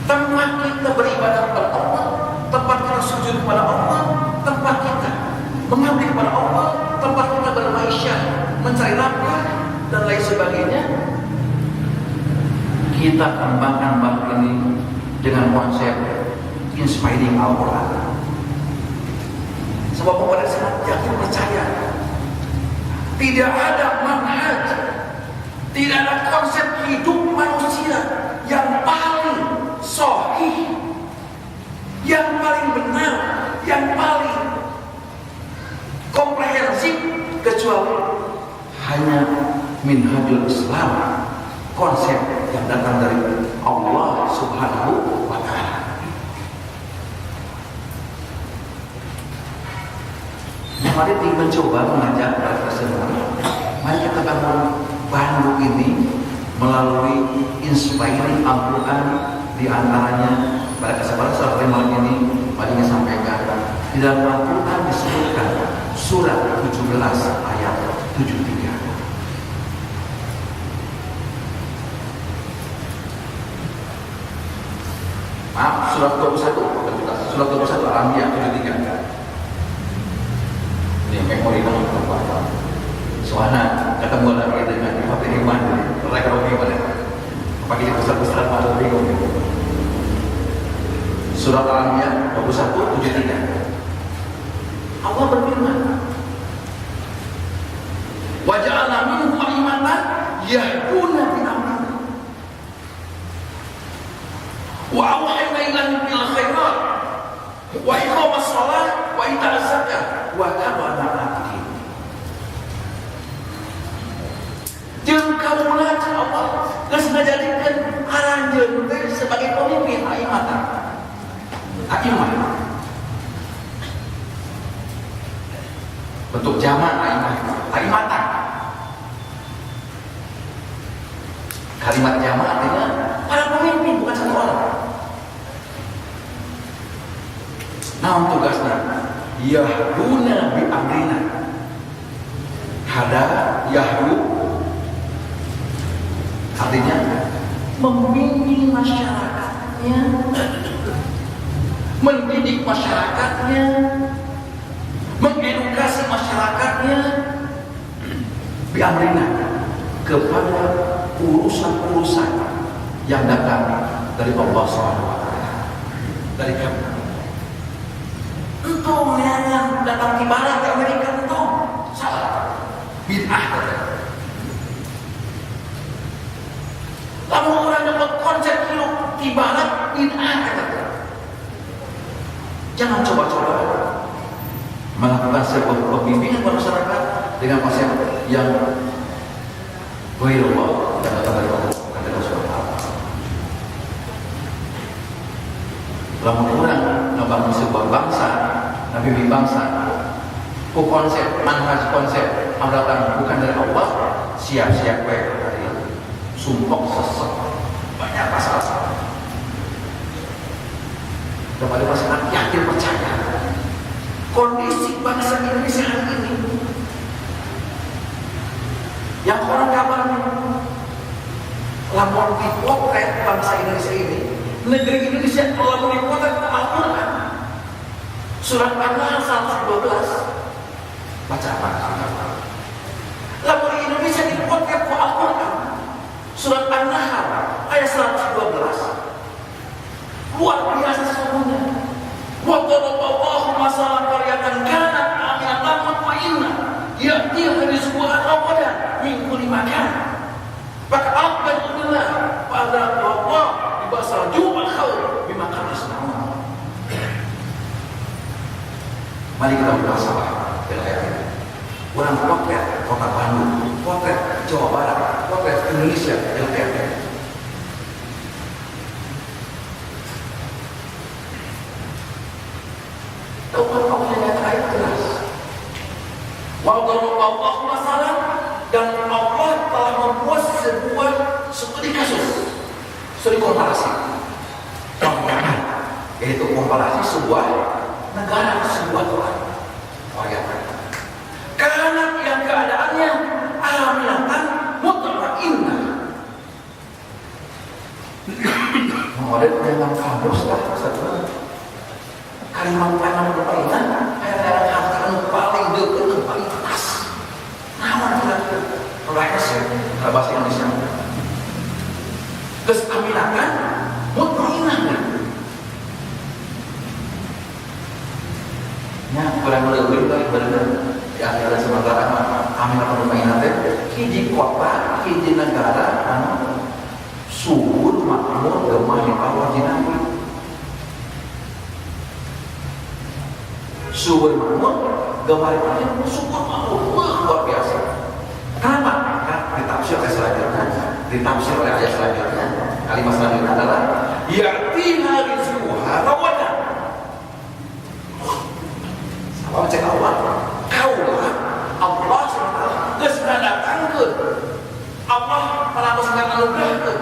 Tempat kita beribadah kepada Allah, tempat kita sujud kepada Allah, tempat kita mengabdi kepada Allah, tempat kita bermaisha, mencari nafkah dan lain sebagainya. Kita kembangkan Bandung ini dengan konsep inspiring Al-Quran. Sebab kepada sangat yakin percaya tidak ada manhaj, tidak ada konsep hidup manusia yang paling sahih, yang paling benar, yang paling komprehensif kecuali hanya minhajul Islam, konsep yang datang dari Allah Subhanahu wa Ta'ala. Mari kita mencoba mengajak para semua, mari kita bangun Bandung ini melalui inspiring Al-Quran. Di antaranya pada kesempatan saat malam ini mari kita sampaikan di dalam Al-Quran disebutkan surat 17 ayat 73. Maaf, surat 21, surat 21 Al-Anbiya 73. Ini memori kamu terbaca. Soalnya ketemu lagi dengan Fatih Iman, mereka bagaimana? Pakai besar-besar malu bingung. Surat Al-Anbiya 21:73. Allah berfirman, wa ja'alna minhum a'immatan yahduna bi amrina wa awhayna ilaihim bil khairat wa iqamas shalah wa ita'az zakah wa kanu abidin. Jeung kamulah Allah geus ngajadikeun aranjeun teh sebagai pemimpin a'immatan. A'immah bentuk jamak a'immatan. Kalimat jamak artinya para pemimpin, bukan satu orang. Namun tugasnya yahduna bi amrina. Hada yahdu artinya membimbing masyarakatnya, mendidik masyarakatnya, mengedukasi masyarakatnya bi amrina kepada urusan-urusan yang datang dari Allah SWT, dari kami. Entah yang datang di barat ke Amerika, entah salah bid'ah. Lalu orang dapat konsep hidup di barat bid'ah. Jangan coba-coba melakukan sebuah pembimbingan masyarakat dengan konsep yang ghairullah dan datang dari Allah, kata Rasulullah. Lalu orang membangun sebuah bangsa, nabi bangsa, konsep manhaj konsep datang bukan dari Allah, siap-siap dari sumpok sesat, banyak masalah. Kepada masyarakat yakin percaya kondisi bangsa Indonesia hari ini yang orang kabarnya lamun dipotret bangsa Indonesia ini, negeri Indonesia lamun dipotret Al-Quran surat An-Nahl 112 baca apa? Lamun Indonesia dipotret Al-Quran surat An-Nahl ayat 112 luar biasa sesungguhnya. Wa daraballahu masalan qaryatan kanat aminatan mutmainnah ya'tiha rizquha ragadan min kulli makan. Maka aqbal billah wa adza Allah bibasal ju'al khair bima kanasna. Mari kita bersabar dengan ayat ini. Orang potret kota Bandung, potret Jawa Barat, potret Indonesia dengan ayat ini. Allah yang ayat jelas. Wa daraballahu masalan, dan Allah telah membuat sebuah studi kasus, studi komparasi, yaitu komparasi sebuah negara, sebuah rakyat. Karena yang keadaannya aminatan mutmainnah. Model dengan kamus lah satu. Kalimat-kalimat mutmainnah ayat-ayat yang paling dekat dan paling atas. Namun rakyat bahasa Indonesia. Terus aminatan mutmainnah. Ya, kurang lebih benar di antara sementara aminatan mutmainnah hiji kota, hiji negara subur makmur gemah di bawah jinah. Subur makmur gemah di bawah subur makmur luar biasa. Kenapa? Karena ditafsir oleh selanjutnya, ditafsir oleh ayat selanjutnya. Kalimat selanjutnya adalah ya'tiha rizquha ragadan. Apa cek Allah? Kaulah Allah SWT datangkan. Allah telah menganugerahkan.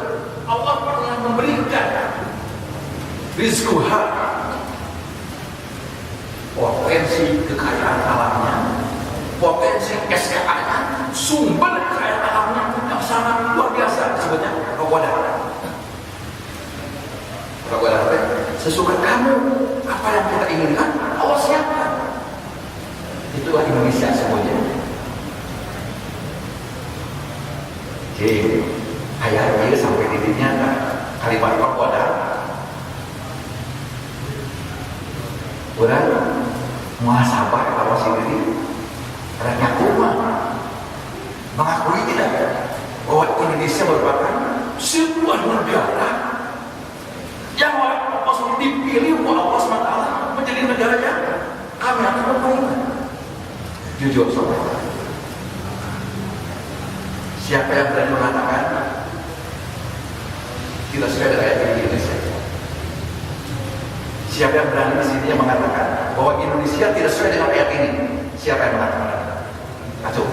Allah telah memberikan rizquha, potensi kekayaan alamnya, potensi SKA-nya, sumber kekayaan alamnya yang sangat luar biasa, disebutnya ragadan. Ragadan sesuka kamu, apa yang kita inginkan Allah siapkan. Itulah Indonesia semuanya. Oke, ayat ini sampai titiknya kalimat ragadan. Orang muhasabah awasi diri, rakyat rumah mengakui tidak bahwa Indonesia merupakan sebuah negara yang Allah dipilih oleh Allah SWT menjadi negara yang kami akan bermain. Jujur saudara, siapa yang berani mengatakan tidak sesuai dengan ayat ini Indonesia? Siapa yang berani di sini yang mengatakan bahwa Indonesia tidak sesuai dengan ayat ini? Siapa yang mengatakan? Acuh.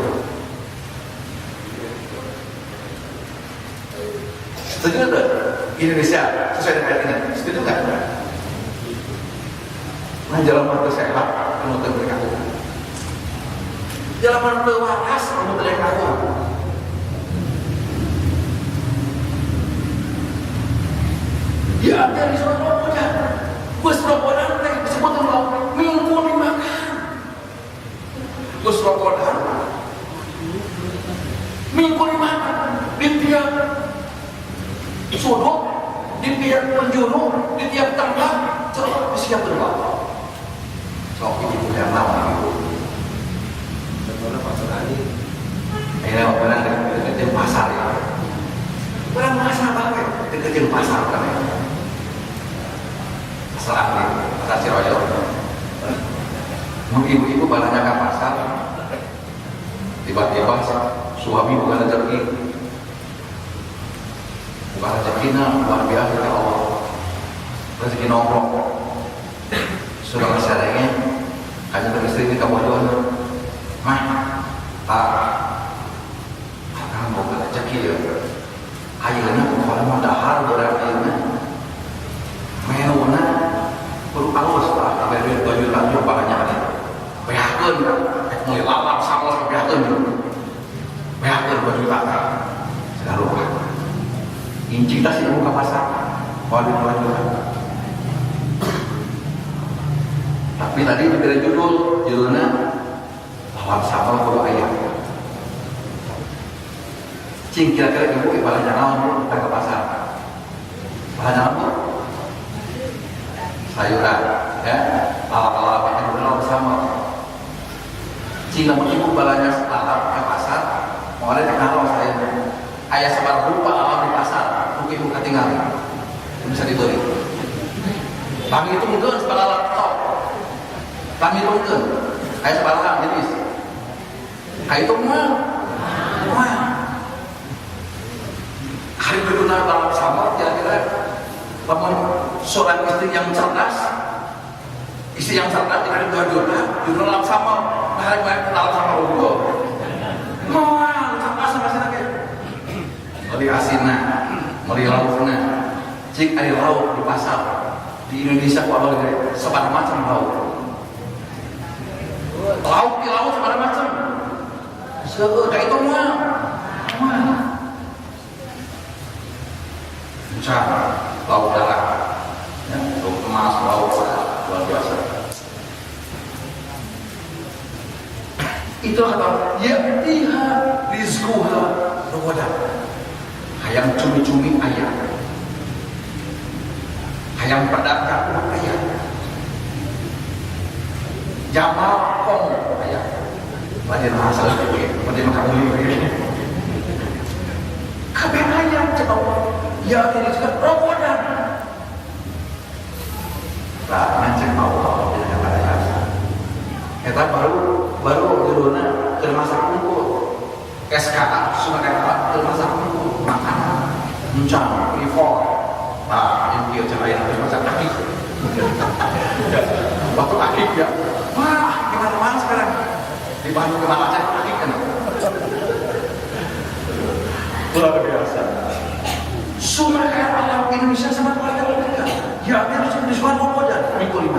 Setuju tidak? Indonesia sesuai dengan ayat ini? Setuju nggak? Nah, jalan mantu sehat, kamu terus kamu. Jalan mantu waras, kamu terus kamu. Dia ada di surat Al-Quran. Al-Quran disebut Allah minggu dimakan. Al-Quran minggu dimakan di tiap sudut, di tiap penjuru, di tiap tempat. Coba siap berdoa. So ini bukan lama itu. Bagaimana pasar ini? Ayo orang deketin pasar ya. Orang pasar apa? Deketin pasar kan ya. Pasar pasar Ciroyo. Ibu-ibu balanya ke pasar. Tiba-tiba suami bukan rezeki. Bukan rezekinya luar biasa ya Allah. Rezeki nongkrong. Sudah masyarakat hanya beristri ini kabodohan. Mah, akan mau rezeki ya. Ayeuna kalau mau dahar berarti ayeuna. Meuna perlu alus lah, beri baju lanjut banyak nih. Behakeun, mulai lapar sama behakeun. Behakeun baju tak. Sudah lupa. Incing tas ilmu ke pasar, kalau dijual. Tapi tadi diberi judulnya lawan sama kudu ayam. Cing kira-kira ibu ibaratnya naon kita ke pasar. Bahan apa? Sayuran, ya. Ala-ala pakai lawan sama. Cing namun ibu balanya lalap ke pasar, mau ada kenal saya. Ayah sebar rupa alam di pasar, mungkin ibu ketinggalan, bisa dibeli. Kami itu mungkin sebar alat top. Kami itu mungkin, ayah sebar alat jenis. Ayah itu mah, hari berguna dalam sama kira-kira, namun seorang istri yang cerdas, dikali 2 juta, judul dalam sama, hari banyak dalam sama unggul. Cerdas sama sih lagi. Meli asinna, meli laukna. Cik ada lauk di pasar di Indonesia kalau sebar macam lauk. Lauk di laut sebar macam. Kayak itu mah. Misalnya lauk darah, ya, lauk emas, lauk luar biasa. Itu kata ya tiha rizquha rawadan. Hayang cumi-cumi ayam, hayang pedagang ayam, jamal kong ayam. Pada masalah ini, pada makan ini. Kabeh ayam cepat, ya tidak juga rawadan. Lah, macam Allah dengan ayam. Kita baru judulnya termasuk unggul. SKA sudah termasuk unggul makanan, mencang, reform. Nah, yang dia cerain termasuk akik. Waktu akik ya, wah gimana sekarang? Di Bandung kemana aja akik kan? Luar biasa. Sumber kaya alam Indonesia sama keluarga kita. Ya, harus disebut wajan. Minggu 5.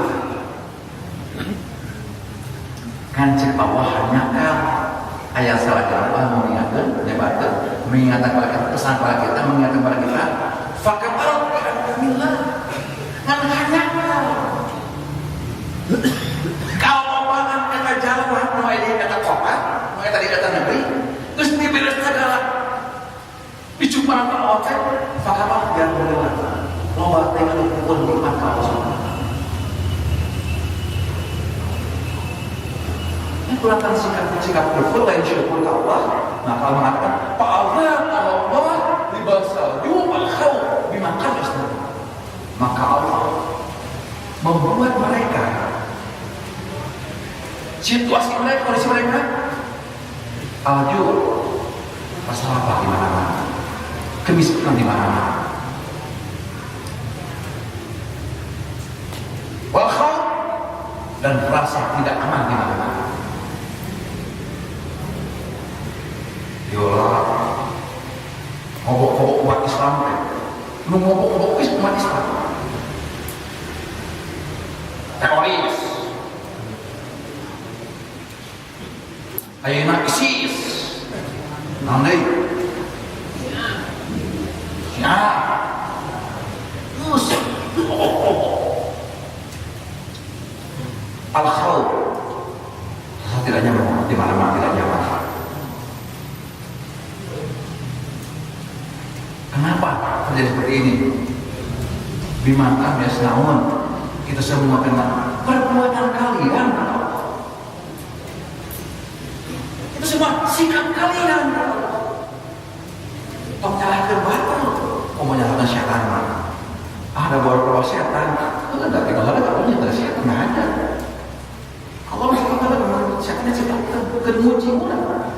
Kan cek bawahannya kan ayat salah apa mengingatkan kepada kita, pesan kepada kita, mengingatkan kepada kita. Fakabal alhamdulillah. Kan hanya kalau bahan kata Jawa, mau ini kata kota, mau tadi kata negeri, terus diberes segala. Dicuman kalau otak, fakabal alhamdulillah. Loba tengah pun nikmat kalau semua. Kurangkan sikap kufur lain syukur ke Allah. Nah kalau mengatakan fa'adha Allah libasal yu'al khawf bimakan Islam, maka Allah membuat mereka situasi mereka, kondisi mereka aljur, masalah apa di mana-mana, kemiskinan di mana-mana, wal khawf, dan rasa tidak aman di mana-mana. Yolah, ngobok-ngobok umat Islam, ngobok-ngobok umat Islam, teroris, ayana ISIS, nanti, ya, terus, al-khawf, rasa tidak nyaman, di mana-mana tidak nyaman. Kenapa terjadi seperti ini? Bimakan ya senawan, kita semua kena perbuatan kalian. Itu semua sikap kalian. Tong nyalakan batal, mau nyalakan setan. Ada bawa setan, enggak ada kalau ada punya setan nggak ada. Allah masih kalau setannya cepat kemuji ulang.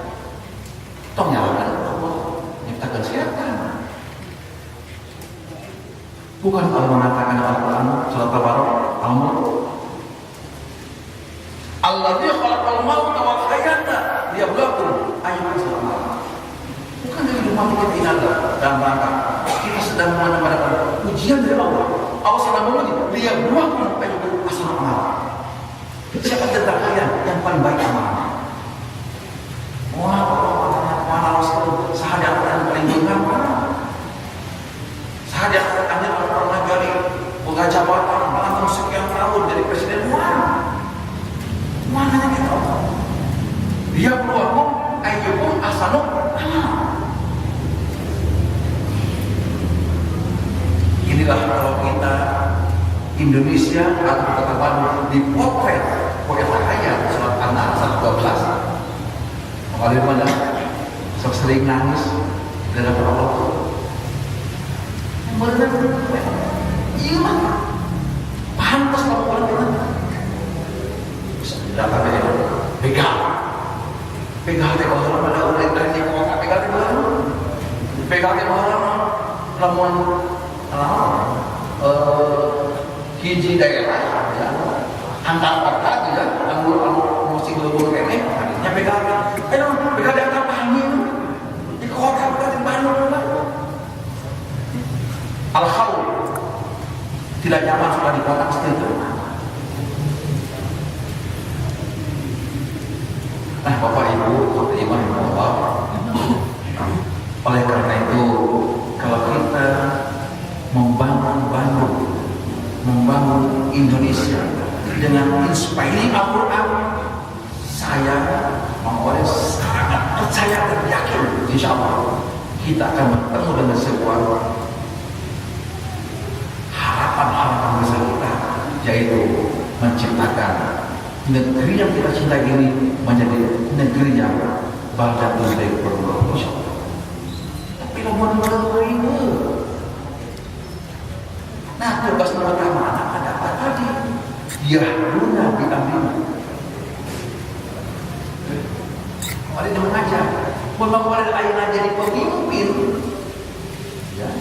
Tong nyalakan Allah, nyiptakan setan. Bukan Allah mengatakan Al-Quran surat Al-Baqarah al-maut. Alladzi khalaqal mauta wal hayata liyabluwakum ayyukum ahsanu. Bukan dari hidup mati kita ini ada dalam rangka kita sedang mendapatkan ujian dari Allah. Allah sedang menguji liyabluwakum ayyukum ahsanu amala. Siapa tentang kalian yang paling baik amalnya? Wah, mana Rasul sahadat yang paling benar? Indonesia atau kota Bandung dipotret oleh Hayat surat An-Nahl 112. Mengalir mana? Sok sering nangis dan dapat Allah. Benar, iya mah. Pantas lakukan benar. Dapat benar. Pegang teh orang pada orang dari di kota pegang teh orang lamun hiji daerah ya antar kota ya anu musik leuweung kene nya pegang di antar pahami di kota di Bandung al-haul tidak nyaman sudah di kota pasti itu. Nah, Bapak Ibu, iman Allah. Oleh karena itu, kalau kita membangun Bandung, membangun Indonesia dengan inspirasi Al-Quran, saya memperoleh sangat percaya dan yakin, insya Allah kita akan bertemu dengan sebuah harapan-harapan besar kita, yaitu menciptakan negeri yang kita cintai ini menjadi negeri yang baldatun thayyibun insyaallah. Tapi lamun meureuy nah tugas pertama ada apa tadi? Yahduna bi amrina. Mari dia mengajar, mun mangkali ayeuna jadi pemimpin. Ya.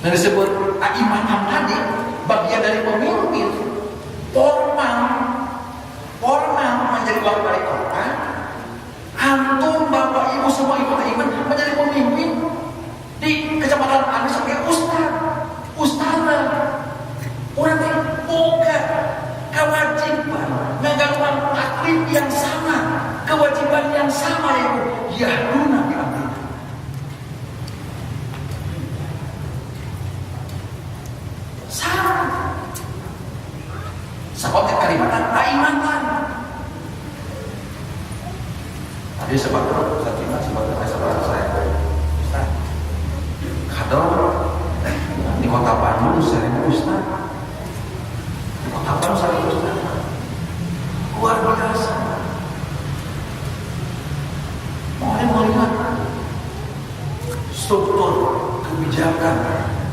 Dan disebut imam tadi bagian dari pemimpin formal menjadi wakil wali kota. Antum bapak ibu semua ibu iman menjadi pemimpin di kecamatan Anda sebagai ustadz orang yang boga kewajiban ngagaruan taklif yang sama, kewajiban yang sama yaitu yahduna bi amrina. Sama seperti Kalimantan, Kalimantan. Tadi sebab saya kadang di kota Bandung sering ustaz, di kota Bandung sering ustaz, luar biasa. Mau melihat struktur kebijakan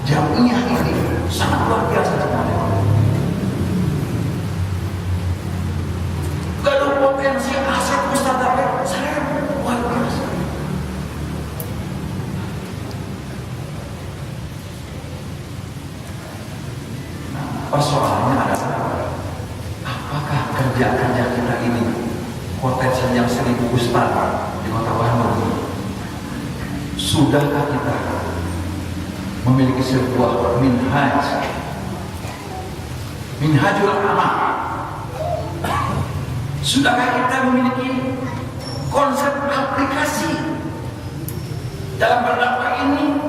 jamiah ini sangat luar biasa sekali. Gaduh potensi aset Ustaz David saya luar biasa. Nah, persoalannya adalah apakah kerja-kerja kita ini potensi yang 1000 Ustaz di kota Bandung, sudahkah kita memiliki sebuah minhajul amal? Sudahkah kita memiliki konsep aplikasi dalam berdakwah ini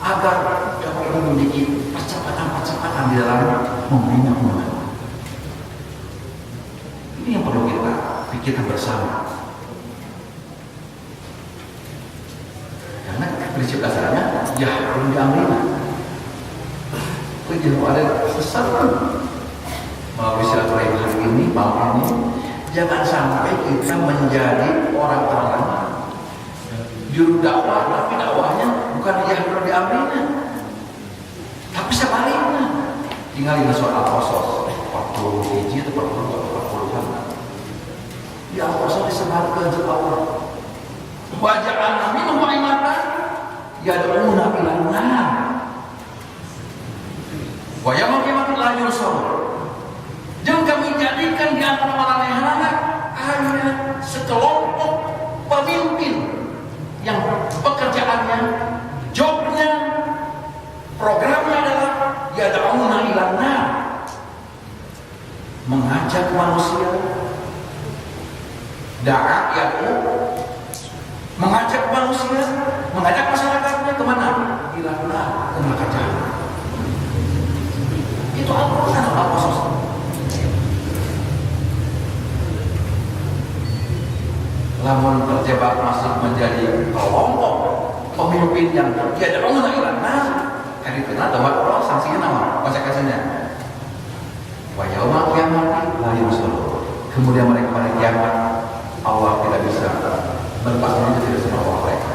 agar dakwah ini memiliki percepatan di dalam membina umat? Ini yang perlu kita pikirkan bersama. Karena prinsip dasarnya yahduna bi amrina. Kalau ada sesuatu melalui silaturahim hari ini, malam ini, jangan sampai kita menjadi orang-orang juru dakwah, tapi dakwahnya bukan yahduna bi amrina, tapi sebaliknya. Tinggal di surah Al-Qasas 41 atau 40-an. Di Al-Qasas disebarkan ke Allah. Wa ja'alna minhum a'immatan yad'una ila an-nar wa yawma qiyamati la yunsarun. Jangan kami jadikan di antara maranehana hanya sekelompok pemimpin yang pekerjaannya, jobnya, programnya adalah yad'una ila an-nar, mengajak manusia, da'a yad'u, mengajak manusia, mengajak masyarakatnya kemana? Ila an-nar, ke neraka jahanam. Itu Al-Quran, Al-Qasas. Lamun terjebak masuk menjadi kelompok pemimpin yang yad'una ila an-nar, kan itu nah, Allah sanksinya nama konsekuensinya Wa yaumil qiyamati la yusallu. Kemudian mereka pada kiamat Allah tidak bisa melepas diri dari semua mereka.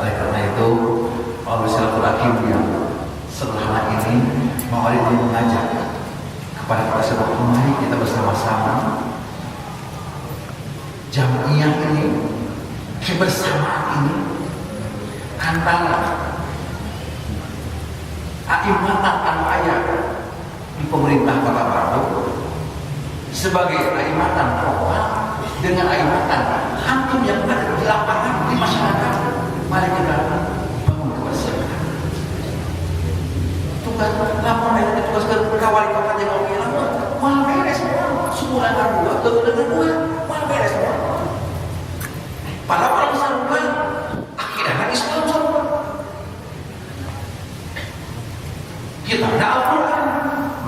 Oleh karena itu, Allah silaturahim yang sederhana ini mau itu mengajak kepada kita semua, mari kita bersama-sama jamiah ini, kebersamaan ini antara aimatan anaya di pemerintah Kota Bandung sebagai aimatan lokal dengan aimatan hakim yang ada di lapangan di masyarakat. Mari kita bangun kebersamaan. Tugas lapor itu tugas kawal kota yang bilang malah beres semua dua dengan dua malah beres semua. Para orang sarungan akhirnya Islam semua. Kita ada Al-Quran,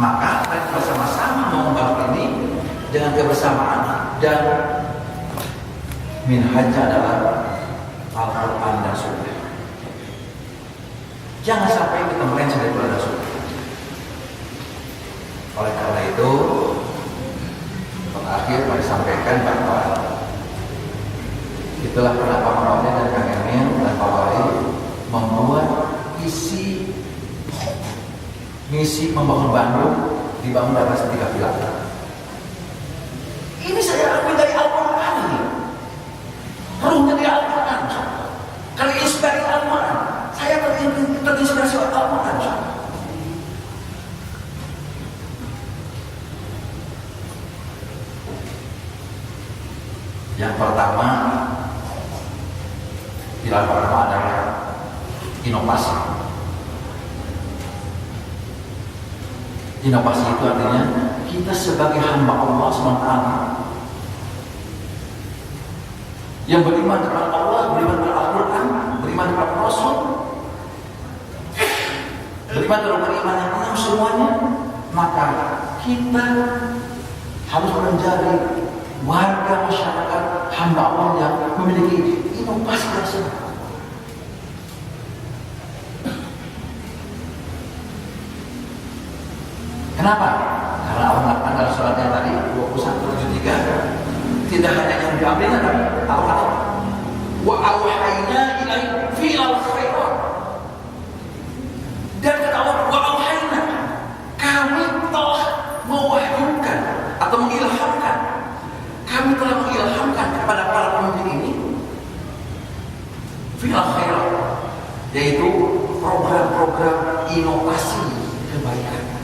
maka kita bersama-sama membangun ini dengan kebersamaan dan minhajnya adalah Al-Quran dan Sunnah. Jangan sampai kita melenceng dari Quran dan Sunnah. Oleh karena itu, terakhir saya sampaikan bahwa itulah kenapa Mawanya dan Kang Emil dan Pak Wali membuat misi membangun Bandung dibangun atas 3 pilar. Ini saya ambil dari Al-Quran ini. Ruhnya dari Al-Quran. Kalau inspirasi Al-Quran, saya terinspirasi Al-Quran. Yang pertama, pilar pertama adalah inovasi. Inovasi itu artinya kita sebagai hamba Allah SWT yang beriman kepada Allah, beriman kepada Al-Quran, beriman kepada Rasul, beriman kepada beriman yang benar semuanya, maka kita harus menjadi warga masyarakat hamba Allah yang memiliki inovasi tersebut. Kenapa? Karena Allah mengatakan dalam suratnya tadi 21:73 tidak hanya yang diambil tapi Allah kata wa auhayna ilaihi fi'al khairat. Dan kata Allah wa auhayna, kami telah mewahyukan atau mengilhamkan, kami telah mengilhamkan kepada para pemimpin ini fi'al khairat, yaitu program-program inovasi kebaikan.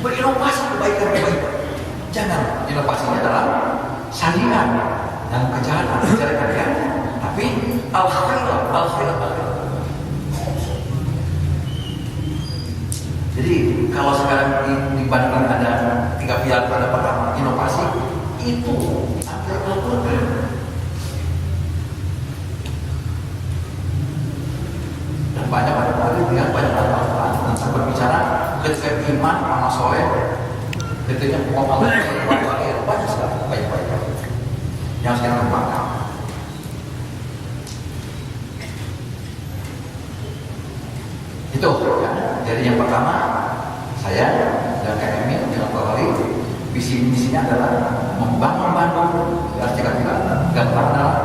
Berinovasi kebaikan. Jangan inovasinya dalam syariat dalam kejahatan, tapi al-khairat. Jadi kalau sekarang di Bandung ada 3 pilar pada pertama inovasi, itu sampai Al-Quran. Dan banyak Al-Quran tentang berbicara ketika iman sama soleh, ketika Allah banyak sekali baik-baik yang saya kembangkan. Itu ya. Jadi yang pertama saya dan Kak Emil dengan Pak Wali visi misinya adalah membangun Bandung dan yang pertama adalah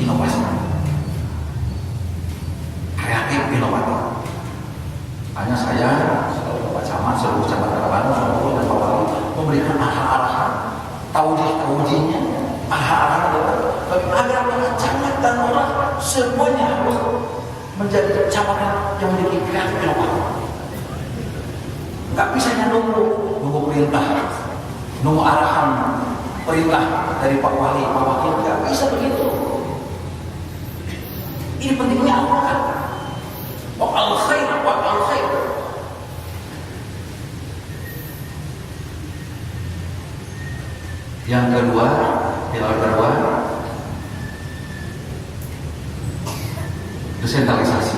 inovasi, kreatif, inovatif. Hanya saya Pak Camat, seluruh camat Bandung, seluruh dan Pak Wali memberikan arahan-arahan, tauji-taujinya, arahan-arahan agar para camat dan orang semuanya harus menjadi camat yang memiliki kreatif inovatif. Nggak bisa hanya nunggu perintah, nunggu arahan perintah dari Pak Wali, Pak Wakil, nggak bisa begitu. Ini pentingnya Al-Quran. Al-khair. Yang kedua, pilar kedua, desentralisasi.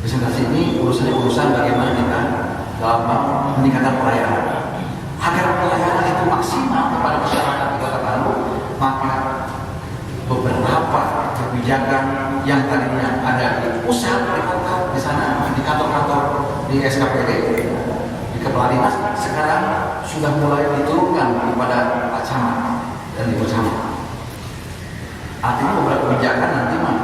Desentralisasi ini urusan bagaimana kita dalam meningkatkan pelayanan. Agar pelayanan itu maksimal kepada masyarakat di Kota Bandung, maka beberapa kebijakan yang tadinya ada di pusat, di kota, di sana, di kantor-kantor, di SKPD, di kepala dinas, sekarang sudah mulai diturunkan kepada Pak Camat dan Ibu Camat. Artinya beberapa kebijakan nanti mah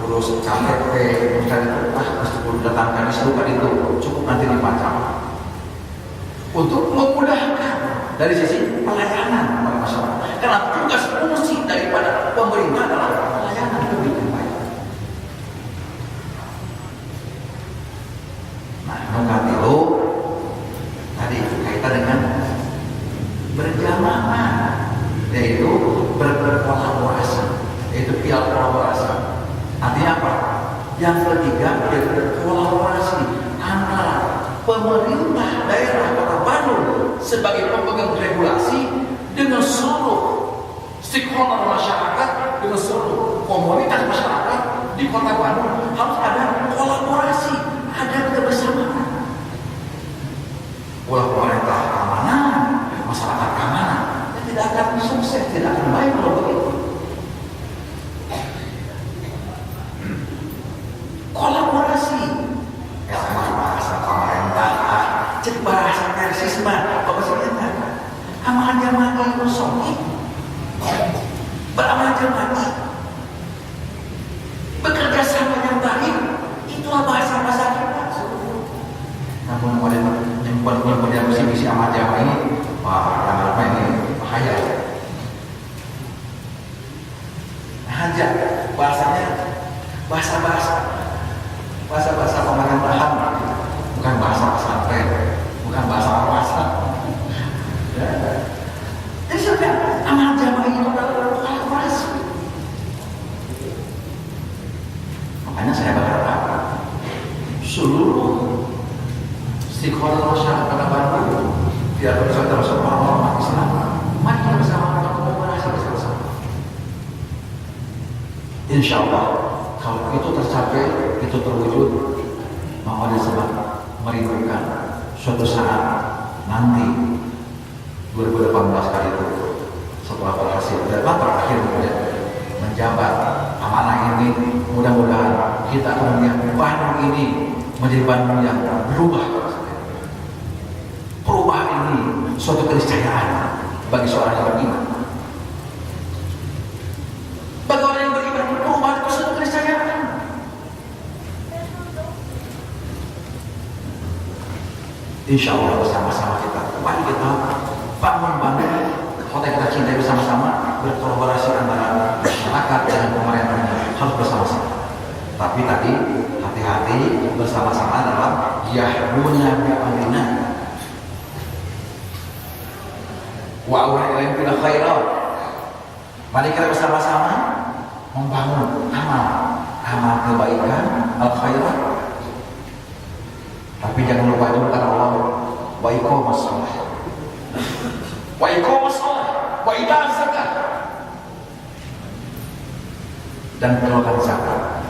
urus KTP, urusan itu, meskipun datangkan disuruhkan itu cukup nanti di Pak Camat untuk memudahkan dari sisi pelayanan kepada masyarakat. Karena tugas fungsi daripada pemerintah adalah pelayanan publik yang baik. Nah, nanti lo tadi kaitan dengan berjamaah, yaitu berkolaborasi, yaitu pilar kolaborasi. Artinya apa? Yang ketiga yaitu kolaborasi antara pemerintah daerah Kota Bandung sebagai pemegang regulasi dengan seluruh stakeholder masyarakat, dengan seluruh komunitas masyarakat di Kota Bandung. Harus ada kolaborasi, ada kebersamaan. Ulah pemerintah keamanan, masyarakat keamanan, tidak akan sukses, tidak akan baik kalau begitu. Kolaborasi, ya sama bahasa pemerintah, jadi bahasa persisma, apa sebenarnya? Amal jamaah itu soki, beramal jamaah, bekerja sama yang baik, itulah bahasa kita. Namun yang buat misi amal jamaah ini, wah, apa ini bahaya. Hajat bahasanya bahasa pemerintahan, bukan bahasa pesantren, bukan bahasa ormasna. Jadi sudah amal jamaah itu adalah kolaborasi. Makanya saya berharap seluruh stakeholder masyarakat Kota Bandung, tidak terus orang-orang umat Islam, mari kita bersama kolaborasi bersama. Insya Allah kalau itu tercapai, itu terwujud, mau ada sebab merindukan suatu saat nanti 2018 kali itu setelah berhasil dan terakhir menjabat amanah ini, mudah-mudahan kita akan melihat Bandung ini menjadi Bandung yang berubah. Perubahan ini suatu keniscayaan bagi seorang yang beriman. Bagi orang yang beriman, perubahan itu suatu keniscayaan. Insya Allah bersama-sama kita, mari kita bangun Bandung, kota yang kita cintai bersama-sama, berkolaborasi antara masyarakat dengan pemerintahnya harus bersama-sama. Tapi tadi hati-hati bersama-sama dalam yahduna bi amrina wa awhayna ila khairat. Mari kita bersama-sama membangun amal kebaikan, al khairat. Tapi jangan lupa juga kata Allah, wa iqamas shalah, wa iqamas shalah, wa itaaz zakat, dan keluarkan zakat.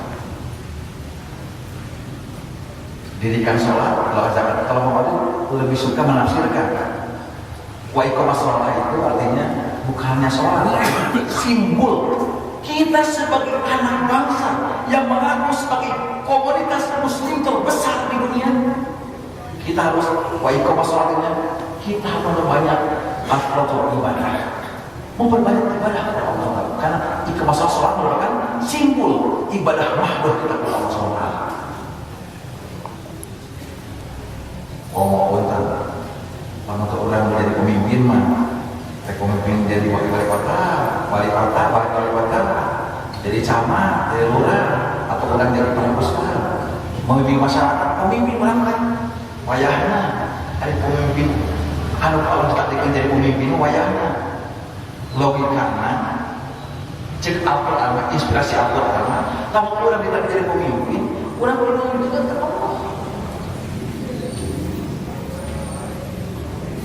Dirikan sholat, keluarkan zakat. Kalau mau lebih suka menafsirkan wa iqamas shalah itu artinya bukannya sholat, simbol kita sebagai anak bangsa yang mengaku sebagai komunitas muslim terbesar di dunia. Kita harus wa iqamas shalah, kita harus memperbanyak afdhalul ibadah, memperbanyak ibadah kepada Allah, karena iqamas shalah merupakan simbol ibadah mahdoh kita kepada Allah SWT. Mau tentang untuk orang menjadi pemimpin mah, pemimpin jadi wali kota, jadi camat, jadi lurah, atau orang jadi pengurus, memimpin masyarakat, pemimpin mana? Wayahna, ada pemimpin, anu kalau kita jadi pemimpin wayahna, logikana, cek Al-Quran, inspirasi Al-Quran. Kalau orang kita jadi pemimpin, orang perlu juga terlalu.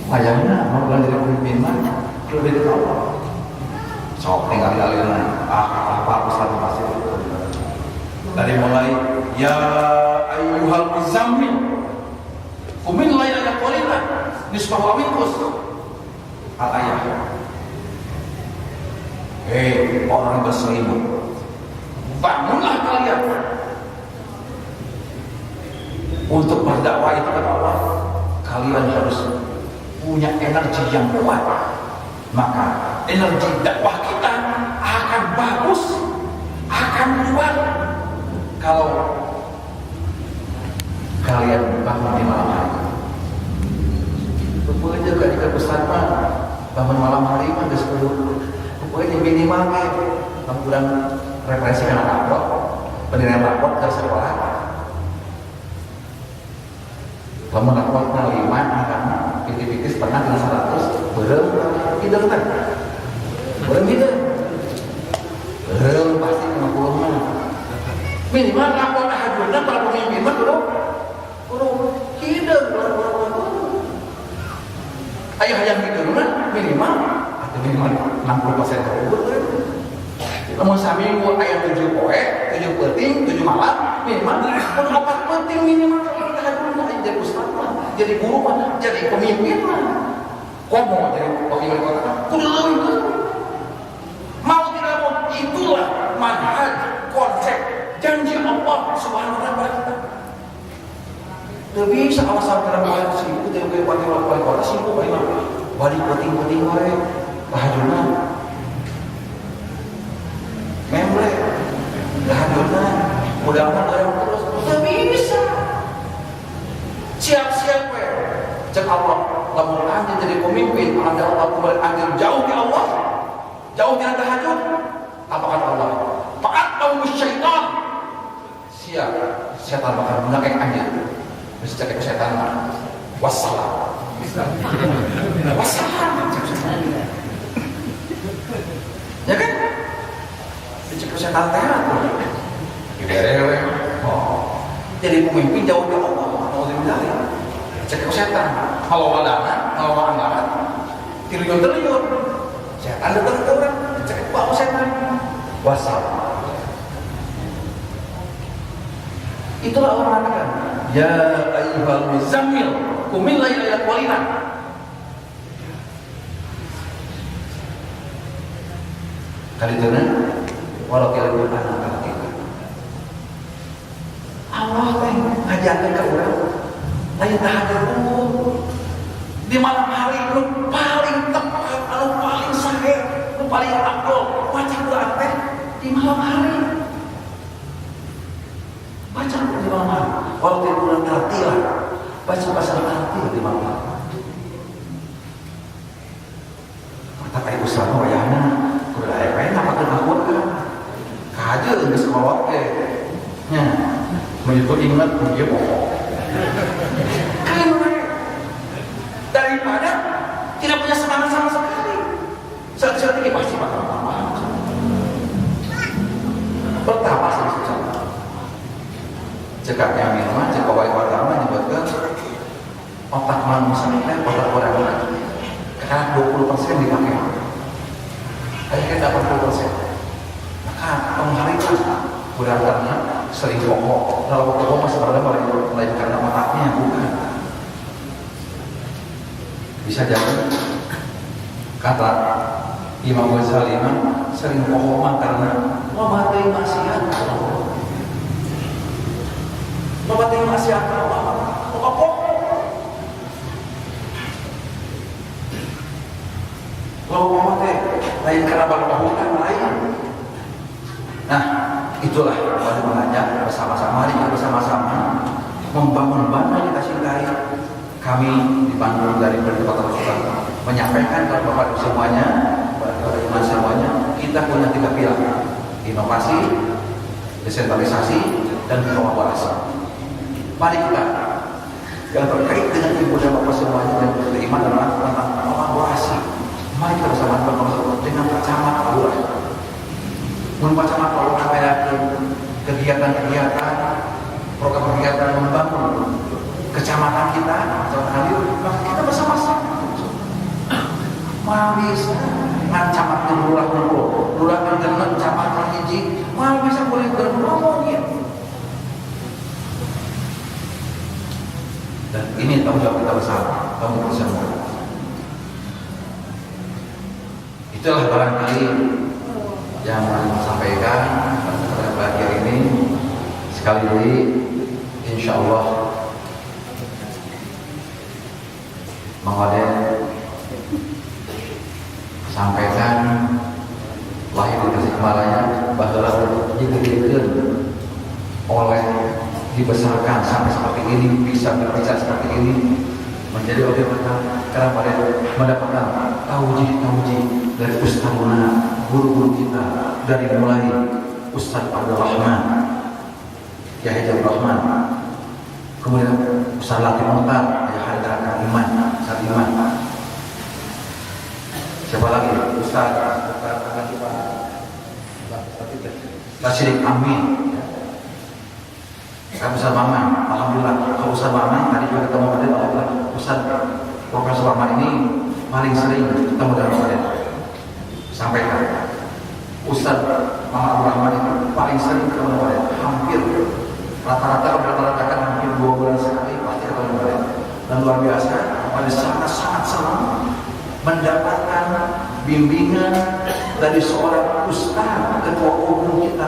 Wayahna, mau orang jadi pemimpin mana? Perlu dari Allah. Sok tinggal aliran, apa satu pasti. Dari mulai ya ayyuhal muzammil qumil laila qalilan nisfahu aw inqus al-ayat. Orang berselimut, bangunlah kalian untuk berdakwah. Itu kata Allah, kalian harus punya energi yang kuat, maka energi dakwah kita akan bagus, akan kuat kalau kalian bangun di malam hari. Pokoknya juga di besar mah bangun malam hari mah geus kudu pokoknya minimal ge kurang referensi anak rapot, penilaian rapot ke sekolah. Lamun rapot 5 kan pitih-pitih setengah dengan 100 beureum hideung teh. Beureum hideung. Beureum pasti 50 mah. Minimal rapot hajurna para pemimpin mah kudu hideung. Aya hayang hideung mah minimal atau minimal 60% kabur. Lamun saminggu aya 7 poe, 7 peuting, 7 malam, minimal 4 peuting minimal jadi ustaz mah, jadi guru mah, jadi pemimpin mah. Komo jadi wakil wali kota, kudu leuwih. Mau tidak mau itulah manhaj, konsep janji Allah Subhanahu wa taala kita. Teu bisa alasan karena mulai sibuk jadi wakil wali kota sibuk bae mah. Wali penting-penting wae bahajuna. Memble bahajuna mudah-mudahan orang terus teu bisa. Siap-siap we. Cek Allah, lamun anda jadi pemimpin, anda Allah kembali anda jauh di Allah, jauh di tahajud. Apa kata Allah? Fa'atau syaitan. Siap, setan bakal mengakek anda. Mesti cek setan mah. Wassalam. Wassalam. Ya kan? Cek setan teh atuh. Dibere we. Oh. Jadi pemimpin jauh di Allah. Cek setan, kalau wadangan, kalau anggaran, triliun-triliun, setan datang ke orang, cek bau setan, wassalam. Itulah orang mengatakan, ya ayyuhal muzammil, qumil laila illa qalilan. Kali itu nah, walau kira anak kita, Allah teh ngajakin ke orang. Lain tahajud di malam hari lu paling tepat, lu paling sahih, lu paling afdol baca Quran teh di malam hari. Baca di malam hari. Walau tidak tertilah, baca pasal tertil di malam hari. Kata ibu sama wayahna, kudu aya bae napakeun Al-Qur'an. Kajeun geus kolot teh. Nya, menyitu ingat ieu pokok. Daripada tidak punya semangat sama sekali. Saat-saat ini pasti bakal lama. Pertama susah. Cekaknya minum, cekak wali pertama nyebutkan otak manusia itu otak orang lain. Karena 20% dipakai. Akhirnya 80%. Maka pengharikan budak-budaknya sering pokok. Kalau pokok masih berada lain karena otaknya bukan. Bisa jadi kata Imam Ghazali sering pokok karena memakai maksiat. Memakai maksiat pokok. Kalau memakai lain karena bukan lain. Nah, itulah wajib mengajak bersama-sama, mari kita bersama-sama membangun bangsa yang kita cintai. Kami dipandu dari Kota Rasulullah menyampaikan kepada Bapak semuanya, kepada iman semuanya, kita punya 3 pilar: inovasi, desentralisasi, dan kolaborasi. Mari kita yang terkait dengan ibu dan bapak semuanya yang beriman adalah tentang kolaborasi. Mari kita bersama-sama dengan Pak Camat Lurah. Pak Camat Lurah mengayakan kegiatan-kegiatan, program kegiatan membangun kecamatan kita, kecamatan Halir, maka kita bersama-sama. Mau bisa ngacamat ke lurah dengan kecamatan hiji, mau bisa boleh berngomong gitu. Dan ini tanggung jawab kita bersama, tanggung bersama. Itulah barangkali yang saya sampaikan kepada berbahagia ini sekali lagi insya Allah mengalir sampaikan lahir di Tasikmalaya bahwa diberikan oleh dibesarkan sampai seperti ini, bisa berbicara seperti ini, menjadi objek karena pada mendapatkan tauji dari ustazuna, guru-guru kita, dari mulai Ustaz Abdul Rahman, Yahya Abdul Rahman, kemudian Ustaz Latif Muhtar, Yahya Iman, Ustaz Iman, siapa lagi? Ustaz Sidik Amin, Ustaz Maman. Alhamdulillah, kalau Ustaz Maman tadi juga ketemu pada Allah. Ustaz Profesor Maman ini paling sering ketemu dengan saya. Sampaikan. Ustaz Muhammad Rahman itu paling sering ketemu dengan saya. Hampir rata-rata kan hampir 2 bulan sekali pasti ketemu dengan saya. Dan luar biasa, pada sangat senang mendapatkan bimbingan dari seorang ustaz ketua umum kita,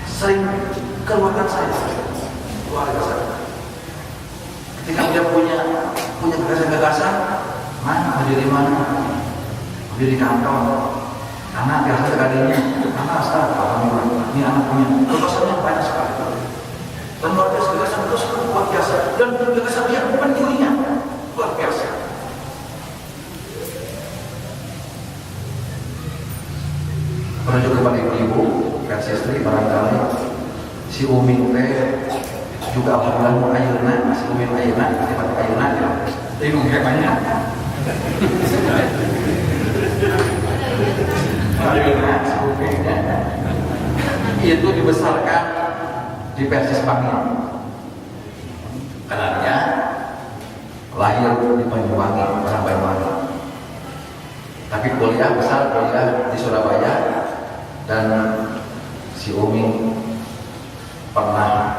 sering keluarkan saya luar biasa. Ketika dia punya gagasan, mana berdiri di kantor, anak biasa sekalinya, anak ustaz, alhamdulillah, ini anak punya gagasannya banyak sekali. Dan luar biasa gagasan terus luar biasa, dan gagasan dia bukan dirinya luar biasa. Menuju kepada ibu-ibu dan istri barangkali si Umi juga alhamdulillah ayunan, si Umi ayunan, sifat ayunan ya. Tapi menghebatnya ayunan, si Umi itu dibesarkan di Persis Bangil. Anaknya lahir di Banyuwangi, orang Banyuwangi. Tapi kuliah di Surabaya. Dan si Umi pernah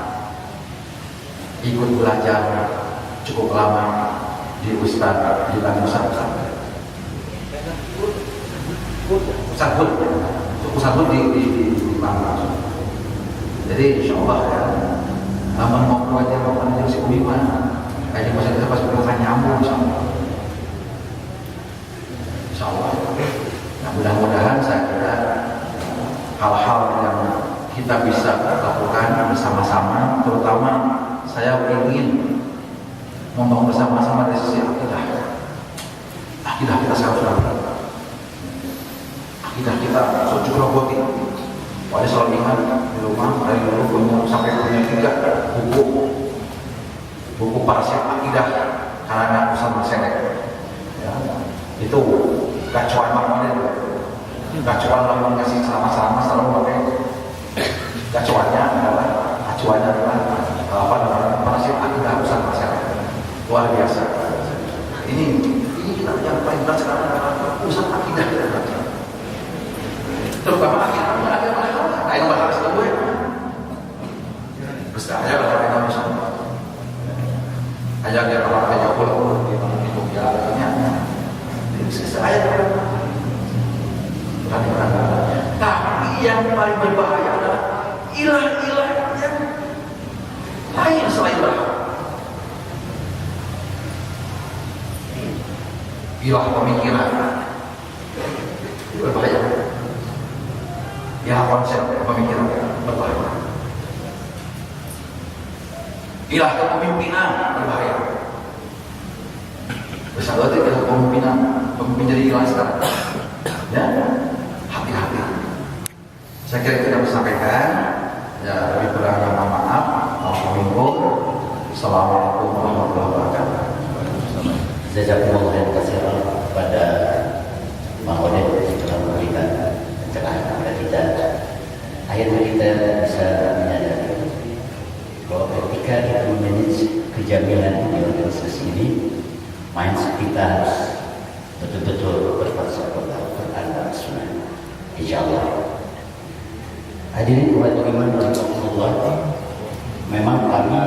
ikut belajar cukup lama di Ustaz di Bandung Ustaz di Bandung. Jadi insya Allah ya, aman mau belajar si Umi mana? Kayaknya masa kita pas bukan nyambung insya Allah. Nah, mudah-mudahan saya kira hal-hal yang kita bisa lakukan bersama-sama, terutama saya ingin membangun bersama-sama dari sisi akidah kita sangat berat. Akidah kita sujud robotik. Wali selalu ingat di rumah dari dulu sampai punya 3 buku para syekh akidah karangan Ustaz Bersedek. Ya, itu gacuan makmudin. Gacuan dalam mengasih selama-selama selalu pakai gacuannya adalah para syekh akidah Ustaz Bersedek. Luar biasa. Ini kita yang paling berat sekarang adalah urusan akidah kita. Terutama akidah. Nah, ini masalah sekarang gue. Bestanya lah kita bisa. Aja dia kalau ada jauh di Jogja katanya. Saya tapi yang paling berbahaya adalah ilah-ilah yang lain selain Allah. Ilah pemikiran berbahaya. Ilah konsep pemikiran berbahaya. Ilah kepemimpinan berbahaya. Bersahabat ilah kepemimpinan, pemimpin jadi ilah sekarang. Ya, hati-hati. Saya kira kita bisa sampaikan. Ya, lebih kurangnya mohon maaf. Assalamualaikum warahmatullahi wabarakatuh. Jazakumullah khairan katsiran kepada Mang Oded yang telah memberikan pencerahan kepada kita. Akhirnya kita bisa menyadari bahwa ketika kita memanage kejaminan di organisasi ini, mindset kita harus betul-betul berkonsep Al-Quran dan Sunnah. Insyaallah. Hadirin umat iman rahimakumullah, memang kami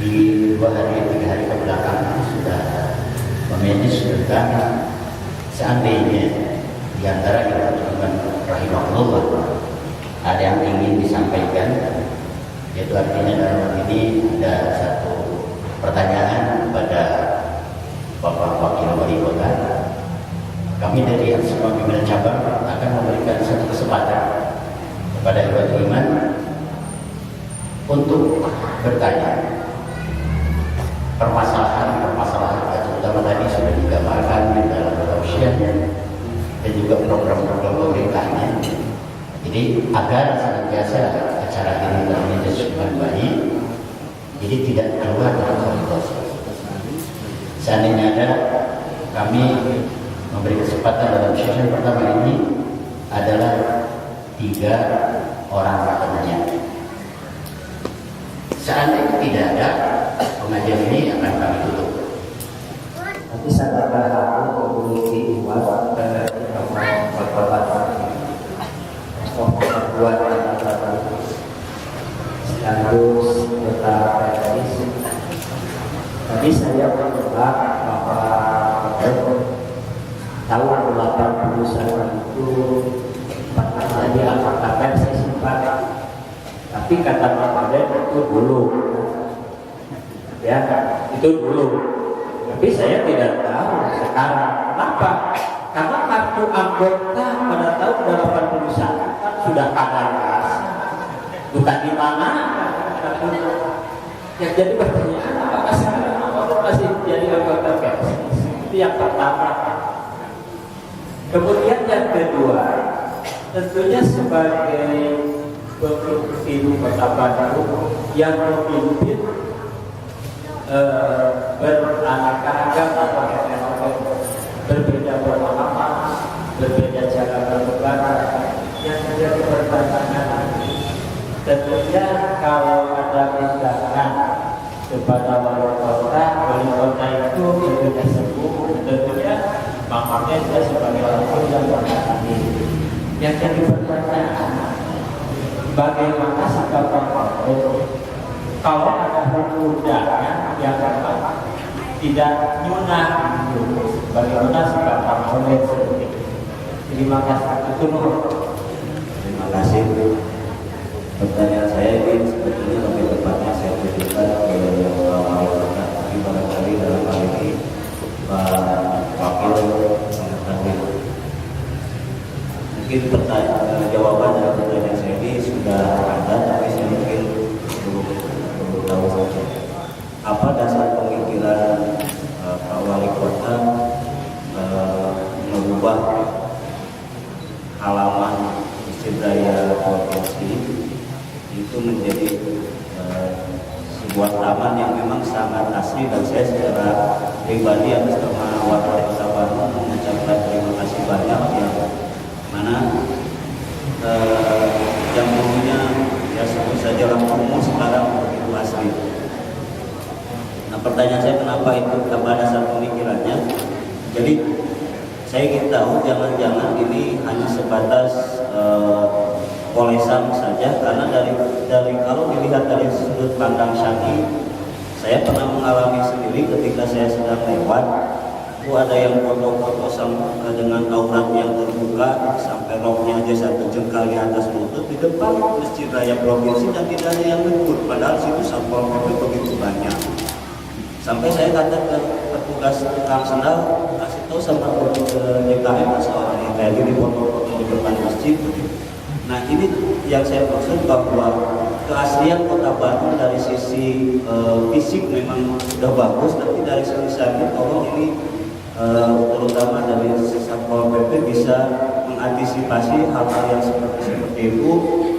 di 2 hari 3 hari kebelakang sudah memanage tentang seandainya di antara iman rahimahullah ada yang ingin disampaikan, yaitu artinya dalam hal ini ada satu pertanyaan kepada Bapak Wakil Wali Kota. Kami dari semua pimpinan cabang akan memberikan satu kesempatan kepada Ikhwatul Iman untuk bertanya permasalahan-permasalahan, terutama tadi sudah digambarkan di dalam tausiah dan juga program-program pemerintahnya. Jadi agar senantiasa acara ini terjadi dengan baik, jadi tidak keluar dalam koridor. Seandainya ada, kami memberi kesempatan dalam sesi pertama ini adalah 3 orang penanya. Seandainya tidak ada, pengajian ini akan kami tutup. Tapi saya berharap memiliki uang buat sekaligus betapa teknis. Tadi saya menebak bahwa tahun 81 itu pernah jadi apartemen saya simpan. Tapi kata Pak Aden itu dulu, ya itu dulu. Tapi saya tidak tahu sekarang. Kenapa? Karena kartu anggota pada tahun 81 kan sudah kadang-kadang bukan di mana. Yang jadi pertanyaan, apakah sekarang masih jadi anggota PSI? Itu yang pertama. Kemudian yang kedua, tentunya sebagai pemimpin Kota Bandung yang memimpin beraneka ragam atau berbeda pemahaman, berbeda cara bernegara. Yang menjadi pertanyaan, tentunya kalau ada tindakan kepada wali kota itu tentunya sembuh, tentunya makanya saya sebagai orang yang menangani. Yang jadi pertanyaan, bagaimana sikap Pak kalau ada undangan yang tidak nyunah, bagaimana sikap Pak seperti itu? Terima kasih. Terima kasih. Pertanyaan saya ini sebetulnya lebih tepatnya saya tujukan ke wali kota, tapi barangkali dalam hal ini Pak Wakil mengetahui. Mungkin jawaban dari pertanyaan saya ini sudah ada, tapi saya mungkin perlu tahu saja. Apa dasar pemikiran Pak Wali Kota mengubah halaman Masjid Raya Provinsi itu menjadi sebuah taman yang memang sangat asli, dan saya secara pribadi atas nama warga Kota Bandung mengucapkan terima kasih banyak, yang mana yang dulunya ya sebut saja lampu sekarang begitu asli. Nah, pertanyaan saya kenapa itu, apa dasar pemikirannya? Jadi saya ingin tahu jangan-jangan ini hanya sebatas polesan saja, karena dari kalau dilihat dari sudut pandang syar'i, saya pernah mengalami sendiri ketika saya sedang lewat, itu ada yang foto-foto dengan aurat yang terbuka sampai roknya aja 1 jengkal di atas lutut di depan Masjid Raya Provinsi, dan tidak ada yang menegur, padahal situ Satpol PP begitu banyak. Sampai saya kata ke petugas tukang sendal, kasih tahu sama JKM soal yang kayak gini foto-foto di depan masjid. Nah, ini yang saya maksud, bahwa keaslian Kota Bandung dari sisi fisik memang sudah bagus, tapi dari sisi syar'i tolong ini terutama dari Satpol PP bisa mengantisipasi hal-hal yang seperti itu,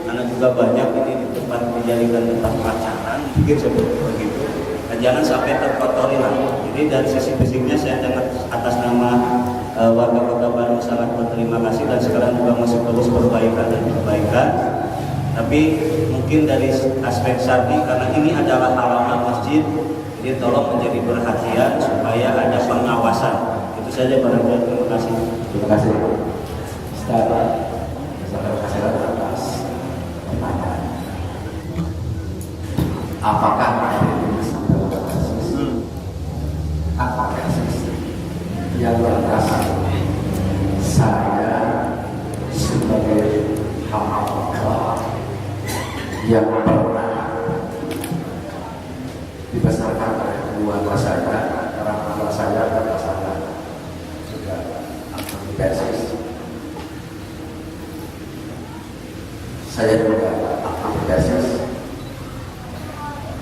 karena juga banyak ini di tempat dijadikan tempat pacaran, mungkin seperti begitu. Dan jangan sampai terkotori lagi. Jadi dari sisi fisiknya saya sangat atas nama warga Kota Bandung sangat berterima kasih, dan sekarang juga masih terus perbaikan dan perbaikan. Tapi mungkin dari aspek syar'i, karena ini adalah halaman masjid, jadi tolong menjadi perhatian supaya ada pengawasan. Itu saja barangkali. Terima kasih. Terima kasih. Terima kasih atas pertanyaan. Apakah yang berkasih saya sebagai hamba Allah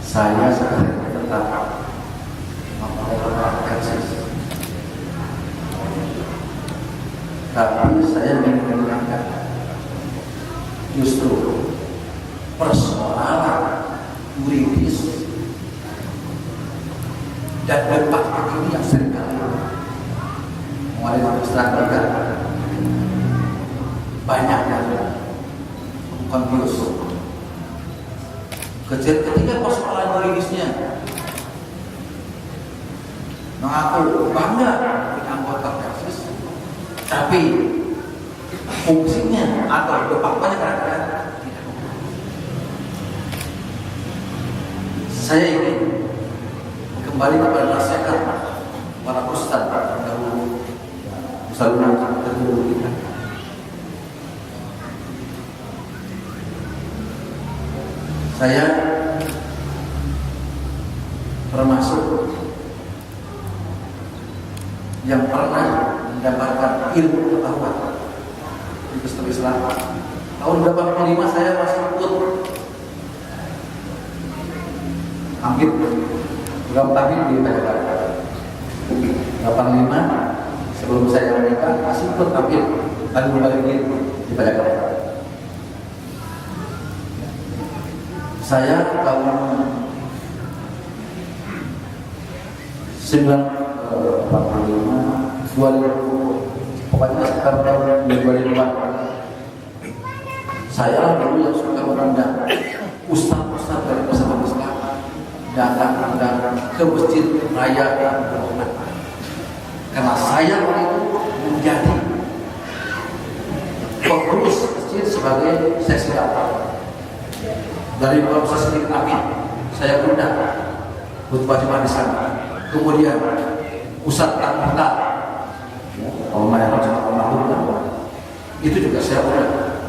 saya sekarang tetap memakai persis, tapi saya ingin mengatakan justru persoalan yuridis dan debat ini yang seringkali mulai distrategikan banyak yang confuse. Ketika persoalan yuridisnya mengaku bangga dengan anggota persis, tapi fungsinya atau debatnya kadang-kadang tidak. Saya ingin kembali kepada nasihat para ustaz terdahulu, ustaz terdahulu kita. Saya termasuk yang pernah mendapatkan ilmu pengetahuan di Kristen Islam. Tahun 85 saya masih ikut hampir program tahmin di Pajajaran. 85 sebelum saya menikah masih ikut hampir balik di Pajajaran. Saya tahun 1945 2000, pokoknya sekitar tahun 2005, saya dulu yang suka mengundang ustaz-ustaz dari pesantren Islam datang ke masjid raya karena saya waktu itu menjadi pengurus masjid sebagai seksi dakwah. Dari proses sedikit amin, saya undang khutbah Jumat di sana. Kemudian Ustaz Tangkata, kalau mereka itu juga saya undang.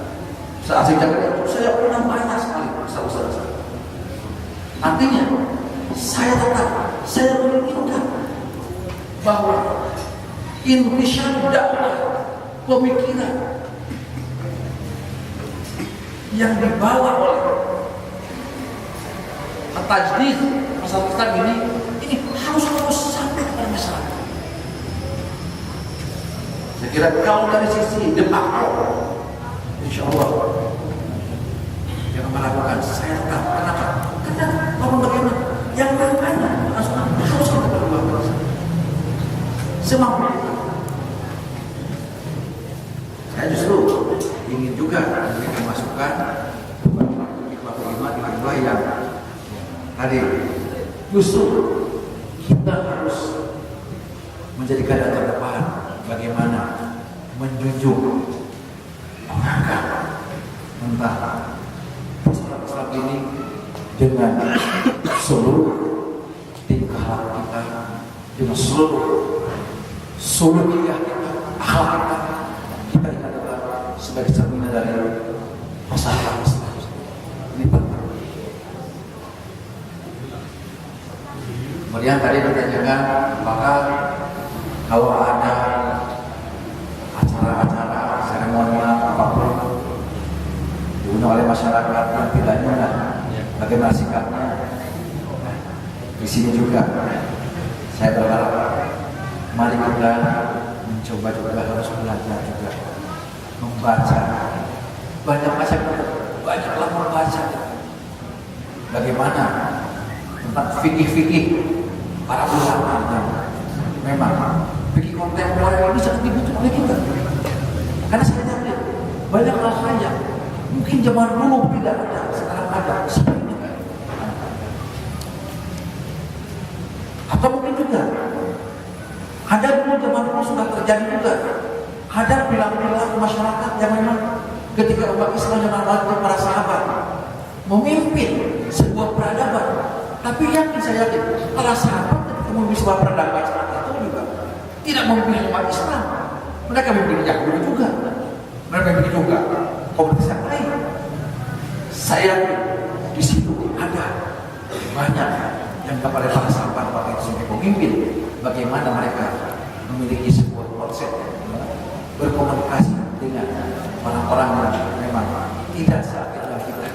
Saat saya jaga itu saya undang banyak sekali ustaz-ustaz. Artinya saya menginginkan bahwa Indonesia dakwah pemikiran yang dibawa oleh tajdid masalah ini harus sampai kepada masyarakat. Saya kira kalau dari sisi debat, insya Allah yang melakukan saya tetap. Kenapa? Karena orang bagaimana yang lainnya harus sampai kepada masyarakat. Semampu. Saya justru ingin juga memberikan masukan kepada yang tadi, justru kita harus menjadi garda terdepan bagaimana menjunjung, mengangkat tentang Islam ini dengan seluruh tingkah laku kita, dengan seluruh kita, akhlak kita ini adalah sebagai cerminan dari masyarakat Islam. Ini penting. Kemudian tadi ditanyakan apakah kalau ada acara-acara seremonial apapun diundang oleh masyarakat yang tidak nyunnah, bagaimana sikapnya? Di sini juga saya berharap mari kita mencoba juga harus belajar juga membaca, banyaklah membaca bagaimana tentang fikih-fikih para ulama. Memang fikih kontemporer ini sangat dibutuhkan oleh kita, karena saya yakin banyak hal yang mungkin zaman dulu tidak ada, sekarang ada. Atau mungkin juga ada dulu zaman dulu sudah terjadi juga. Ada perilaku masyarakat yang memang ketika umat Islam yang para sahabat memimpin sebuah peradaban. Tapi saya yakin para sahabat ketika memimpin sebuah peradaban itu juga tidak memimpin umat Islam. Mereka memimpin Yahudi juga. Mereka memimpin juga komunitas yang lain. Saya yakin di situ ada banyak yang kepada para sahabat itu sebagai pemimpin, bagaimana mereka memiliki sebuah konsep berkomunikasi dengan orang-orang yang memang tidak seperti kita.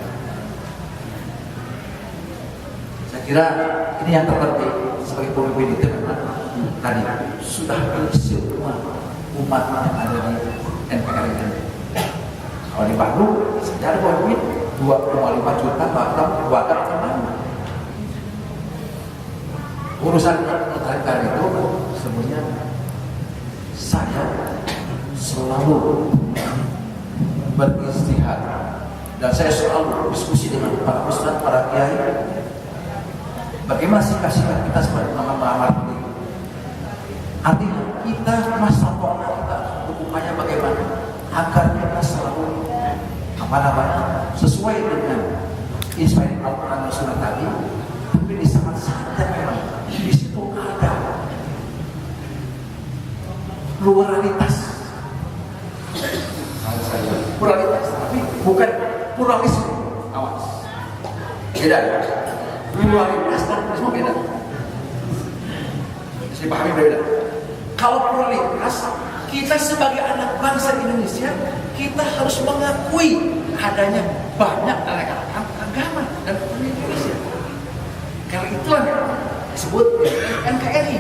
Saya kira ini yang terpenting sebagai pemimpin itu memang tadi sudah semua umat yang ada di NKRI ini. Kalau di Bandung secara duit 2,5 juta bahkan buatan kemana? Urusan tentang itu sebenarnya saya selalu beristihad dan saya selalu diskusi dengan para ustadz, para kiai. Bagaimana sikap kita sebagai ulama ini? Artinya kita masa pokoknya kita berupaya bagaimana agar kita selalu sesuai dengan inspirasi Al-Quran dan Sunnah tadi, tapi di saat-saat memang di situ ada pluralitas, tapi bukan pluralisme. Awas, beda. Pluralitas dan pluralisme beda. Bisa dipahami beda. Kalau pluralitas, kita sebagai anak bangsa Indonesia, kita harus mengakui adanya banyak ragam agama dan Indonesia. Karena itulah disebut NKRI.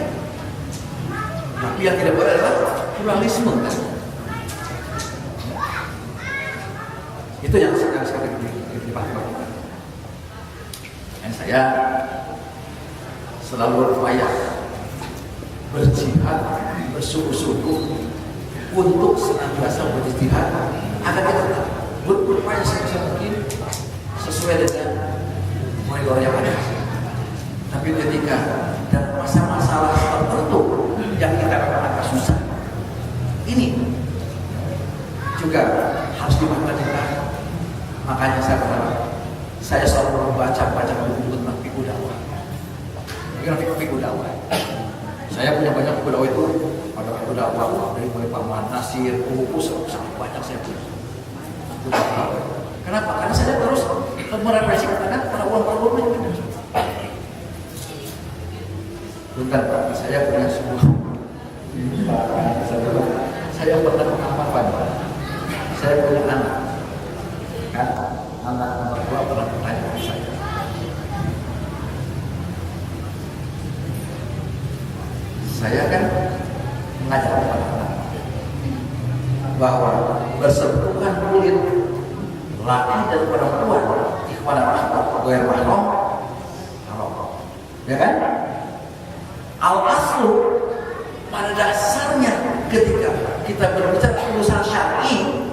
Tapi yang tidak boleh adalah pluralisme. Kan? Itu yang sekarang dipahami. Dan saya selalu berupaya berjihad, bersungguh-sungguh untuk senantiasa beristihad agar kita berupaya sebisa mungkin sesuai dengan koridor yang ada. Tapi ketika dalam masalah tertentu yang kita agak susah, ini juga harus diperhatikan. Makanya saya selalu membaca buku tentang fikih dakwah. Fikih dakwah. Saya punya banyak buku dakwah itu, ada buku dakwah dari mulai Pak Muhammad Nasir, buku sangat banyak saya punya. Kenapa? Karena saya terus merefleksikan para ulama yang ada. Bentar Pak, saya punya sebuah. Saya pernah mengamalkan. Saya punya anak, kan? Anak nomor 2 pernah bertanya ke saya. Saya kan mengajar anak-anak bahwa bersentuhan kulit laki dan perempuan ikhwan rahmat goer mahram haram, ya kan? Al aslu pada dasarnya ketika kita berbicara urusan syar'i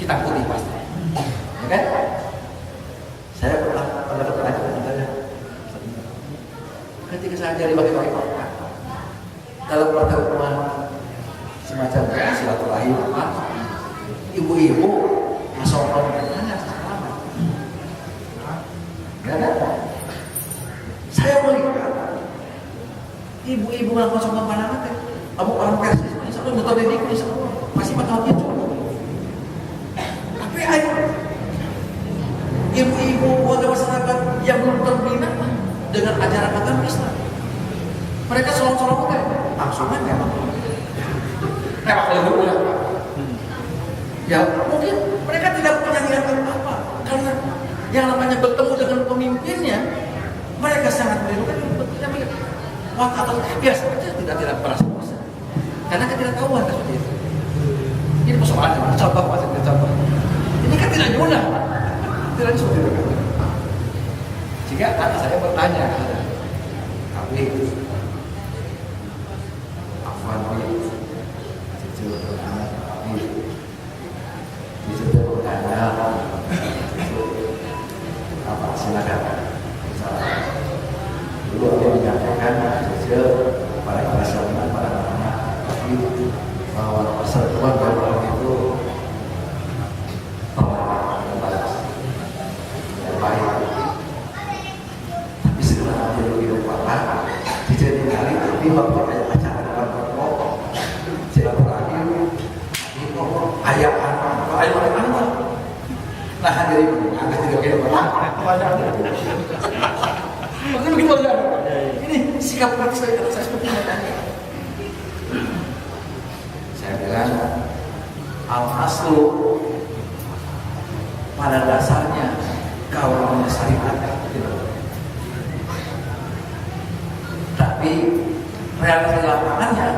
kita ikuti pasti, ya kan? Saya pernah bertanya ketika saya jadi bagi-bagi dalam pertemuan semacam silaturahim, ibu-ibu masyarakat bertanya selamat, ya kan? Saya melihat ibu-ibu melakukan sombong pandangan, kamu orang Persis, misalnya betul didik, misalnya masih bakal gitu. Tapi ayo, ibu-ibu warga masyarakat yang belum terbina dengan ajaran agama Islam, mereka solong-solong langsungan memang. Memang lebih mudah. Ya mungkin mereka tidak punya niat apa-apa, karena yang namanya bertemu dengan pemimpinnya, mereka sangat merindukan pemimpinnya. Waktu atau biasa saja tidak merasa bosan, karena ketidaktahuan seperti itu. Ini persoalannya. Contoh. Ini kan tidak mudah, tidak seperti itu. Jika anak saya bertanya, tapi silakan. Dulu dia menyampaikan pada masyarakat, pada anak-anak bahwa persatuan dalam itu yang baik. Tapi setelah dia lebih lupa, dijadikan kali tapi waktu ada acara depan pokok silaturahim itu ayat anak. Nah hadirin, anda tidak kira ini sikap praktis dari saya seperti ini. Saya bilang al-aslu pada dasarnya kalau syariat realisasi lapangannya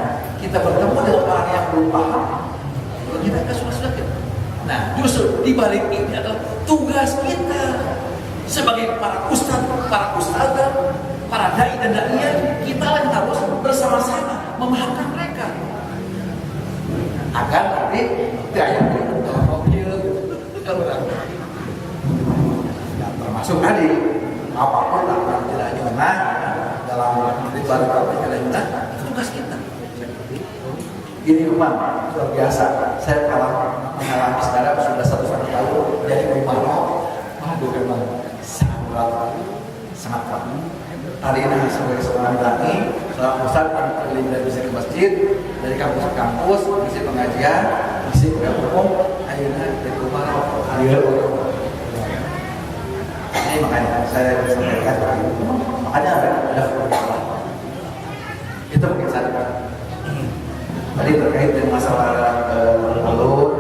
kita bertemu dengan orang yang belum paham, kita akan sulit. Nah, justru di balik ini adalah tugas kita sebagai para ustadz, para dai dan daiyah, kita yang harus bersama-sama memahamkan mereka agar nanti daya dalam mobil termasuk tadi apapun lah tidak nyunah dalam ibadah tidak nyunah, itu tugas kita. Ini rumah luar biasa. Saya mengalami sekarang sudah 1,5 tahun jadi umaro. Aduh memang sangat berat, sangat berat. Hari ini sebagai seorang dai, seorang ustadz yang keliling dari masjid ke masjid, dari kampus ke kampus, misi pengajian, misi kuliah umum, akhirnya dari umaro. Ini makanya saya sampaikan, makanya ada itu mungkin saja. Tadi terkait dengan masalah alur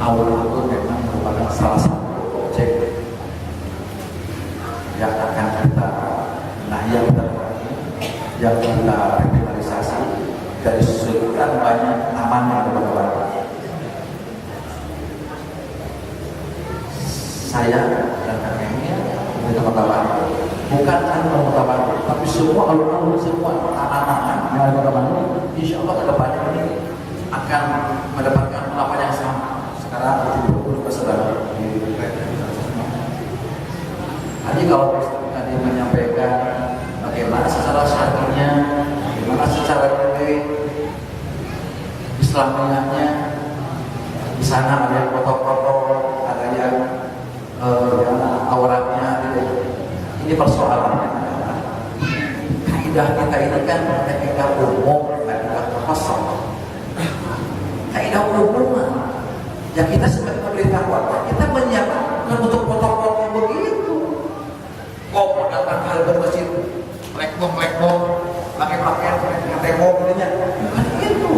itu memang merupakan salah satu objek yang akan kita yang kita revitalisasi dari sekian banyak taman yang berwarna. Saya dan kakeknya di Kota Bandung bukan hanya Kota Bandung, tapi semua alur-alur, semua taman-taman yang ada di Kota Bandung, insya Allah kedepannya ini akan mendapatkan pendapat yang sama. Sekarang juga sedang tadi kalau tadi menyampaikan bagaimana secara syar'inya, bagaimana secara Islamiahnya, di sana ada yang foto-foto, ada yang auratnya. Ini persoalannya adalah kaidah kita ini kan kaidah umum, kaidah kosong, kaidah umum. Ya kita sebagai pemerintah kota kita menyiapkan untuk foto-foto begitu. Kok mau datang ke masjid, lekbong, pakai pakaian dengan tembok ininya, bukan itu.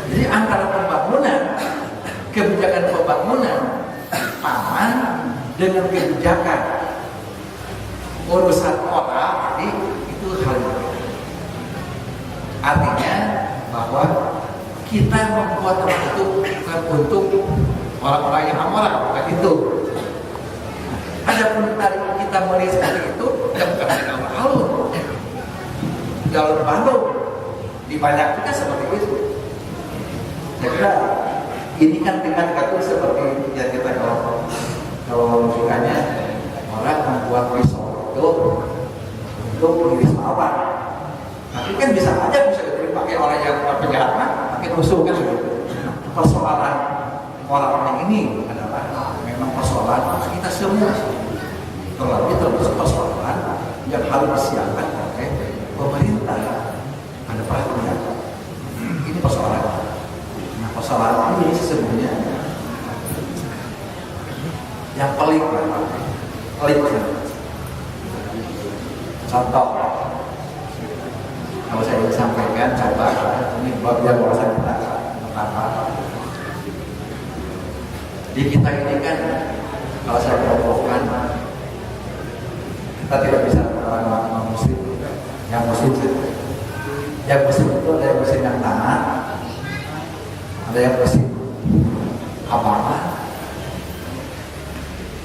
Jadi antara kebijakan pembangunan taman dengan kebijakan urusan kota itu hal yang berbeda. Artinya bahwa kita membuat tempat itu bukan untuk orang-orang yang amoral, bukan itu. Adapun tadi kita melihat seperti itu, ya bukan hanya alun. Jalur Bandung di banyak juga seperti itu. Jadi ini kan tingkat itu seperti yang kita kalau sukanya orang membuat pisau itu untuk mengiris mawar. Tapi kan bisa dipakai orang yang penjahat, pakai tusuk kan begitu. Persoalan orang ini adalah memang persoalan kita semua. Termasuk persoalan yang harus disiapkan oleh pemerintah. Ada perhatian. Ini persoalan. Nah, persoalan ini sesungguhnya yang pelik. Contoh, kalau saya ingin sampaikan, coba ini bab yang bahasa kita pertama. Di kita ini kan, kalau saya provokan, kita tidak bisa orang muslim. Yang muslim itu ada yang muslim yang taat, ada yang muslim abangan.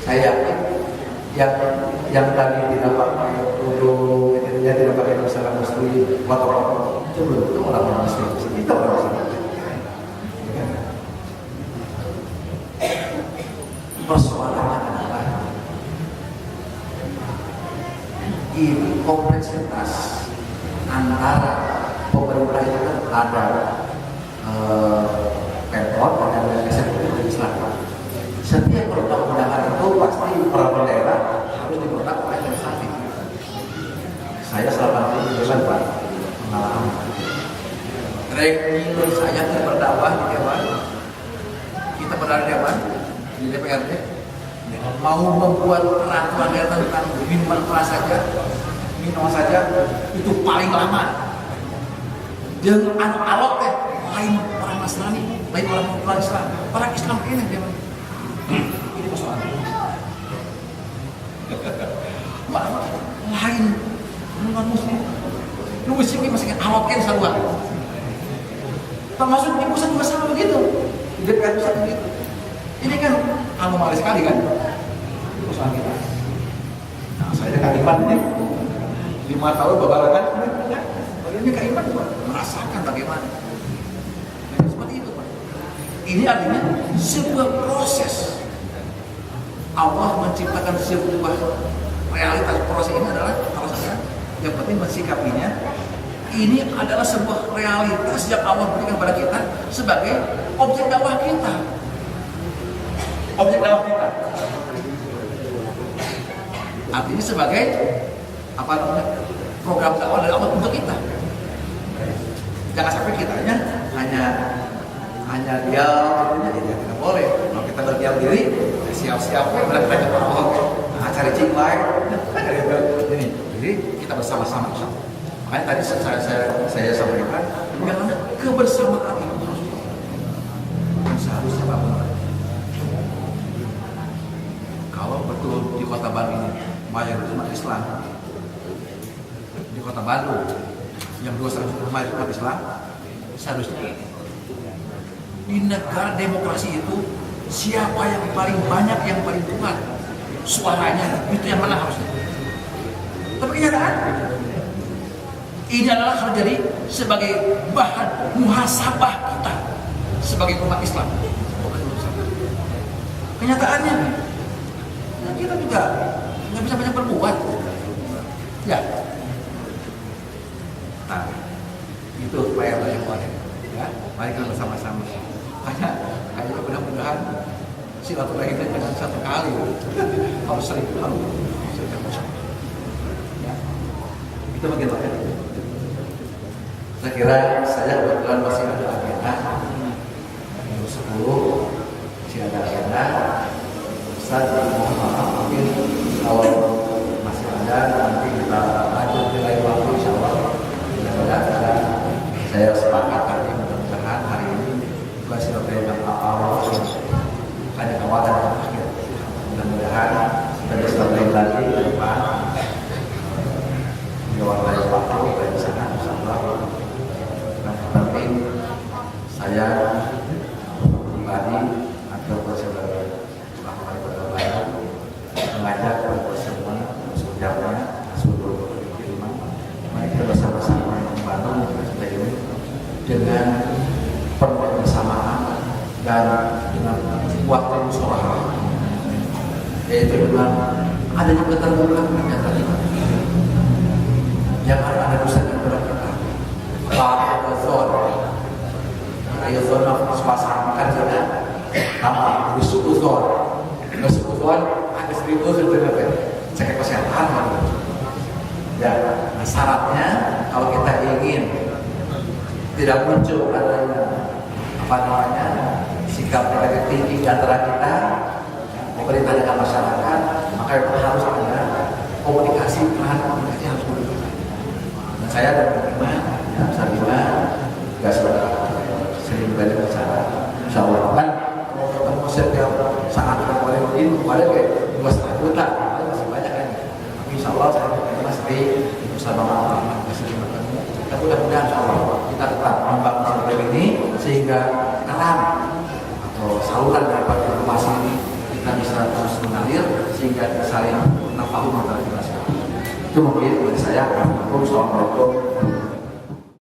Saya yakin yang tadi tidak pakai dulu, dia tidak pakai masalah muslim, foto itu belum itu orang muslim, itu orang muslim. Persoalannya adalah ini kompleksitas antara pemerintah itu kan ada pemprov dan ada eksekutif legislatif. Setiap perundang-undangan itu pasti peraturan daerah harus dibentuk oleh legislatif. Saya selama ini Pak pengalaman. Ranking saya berdakwah di dewan. Kita berada di dewan di DPRD. Mau membuat peraturan daerah tentang minuman keras saja itu paling lama. Jangan alot lain orang Nasrani, lain orang Islam. Orang Islam ini dia. Ini persoalan. Hawakin Salwa. Termasuk di pusat juga sama begitu. Di DPR pusat begitu. Ini kan anomali sekali kan perusahaan kita. Nah, saya Kak Iman ini 5 tahun bebarengan, ini Kak Iman merasakan bagaimana. Nah, seperti itu Pak. Ini artinya sebuah proses. Allah menciptakan sebuah realitas. Proses ini adalah kalau saya yang penting mensikapinya. Ini adalah sebuah realitas yang Allah berikan kepada kita sebagai objek dakwah kita. Objek dakwah kita. Artinya sebagai apa namanya? Program dakwah dari Allah untuk kita. Jangan sampai kitanya hanya diam, jadi tidak boleh. Kalau kita berdiam diri, siap-siap berarti kita Allah. Nah, cari cing lain, ini. Jadi kita bersama-sama. Makanya tadi saya sampaikan bagaimana kebersamaan itu seharusnya Bapak. Kalau betul di Kota Bandung ini mayoritas umat Islam, di Kota Bandung yang 200 mayoritas umat Islam, seharusnya di negara demokrasi itu siapa yang paling banyak, yang paling kuat suaranya, itu yang menang harusnya. Tapi kenyataan ini adalah harus jadi sebagai bahan muhasabah kita sebagai umat Islam. Kenyataannya kita juga nggak bisa banyak berbuat. Ya. Nah, itu supaya banyak orang. Ya, mari kita bersama-sama. Kayaknya mudah-mudahan silaturahim kita jangan satu kali, harus sering ya. Itu bagaimana? Saya kira saya kebetulan masih ada agenda jam 10 masih ada agenda. Saya mohon maaf mungkin kalau masih ada nanti kita lanjut di lain waktu insyaallah. Mudah-mudahan saya sepakat tadi mudah-mudahan hari ini juga silaturahim yang awal ada awal dan akhir. Mudah-mudahan ada silaturahim lagi ke depan. Di waktu waktu dari sana insyaallah. Tapi saya pribadi atau saudara mengajak kepada semua saudaranya seluruh iman, mari kita bersama-sama membangun negara ini dengan penuh kebersamaan dan dengan kuat musyawarah, yaitu dengan adanya keterbukaan yang tadi. Jangan ada dosa di antara kita. Ada zon, ada zon suasana kan saja. Nama bersuuzon, bersuuzon ada 1000 sebenarnya. Cek kesehatan. Ya, nah, syaratnya kalau kita ingin tidak muncul adanya apa namanya sikap negatif tinggi di antara kita, pemerintah dengan masyarakat, maka itu harus ada komunikasi, komunikasi harus berjalan. Dan saya dan teman-teman, ya, Sarima, juga saudara sering banyak bicara. Insyaallah kan kalau ketemu setiap saat kemarin ini kemarin kayak 2,5 juta, masih banyak kan. Tapi Insyaallah saya pasti bersama Allah masih bertemu. Dan mudah-mudahan Insyaallah kita tetap membangun program ini sehingga keran atau saluran daripada informasi ini kita bisa terus mengalir sehingga saling nafahum antara kita. Itu mungkin dari saya. Assalamualaikum.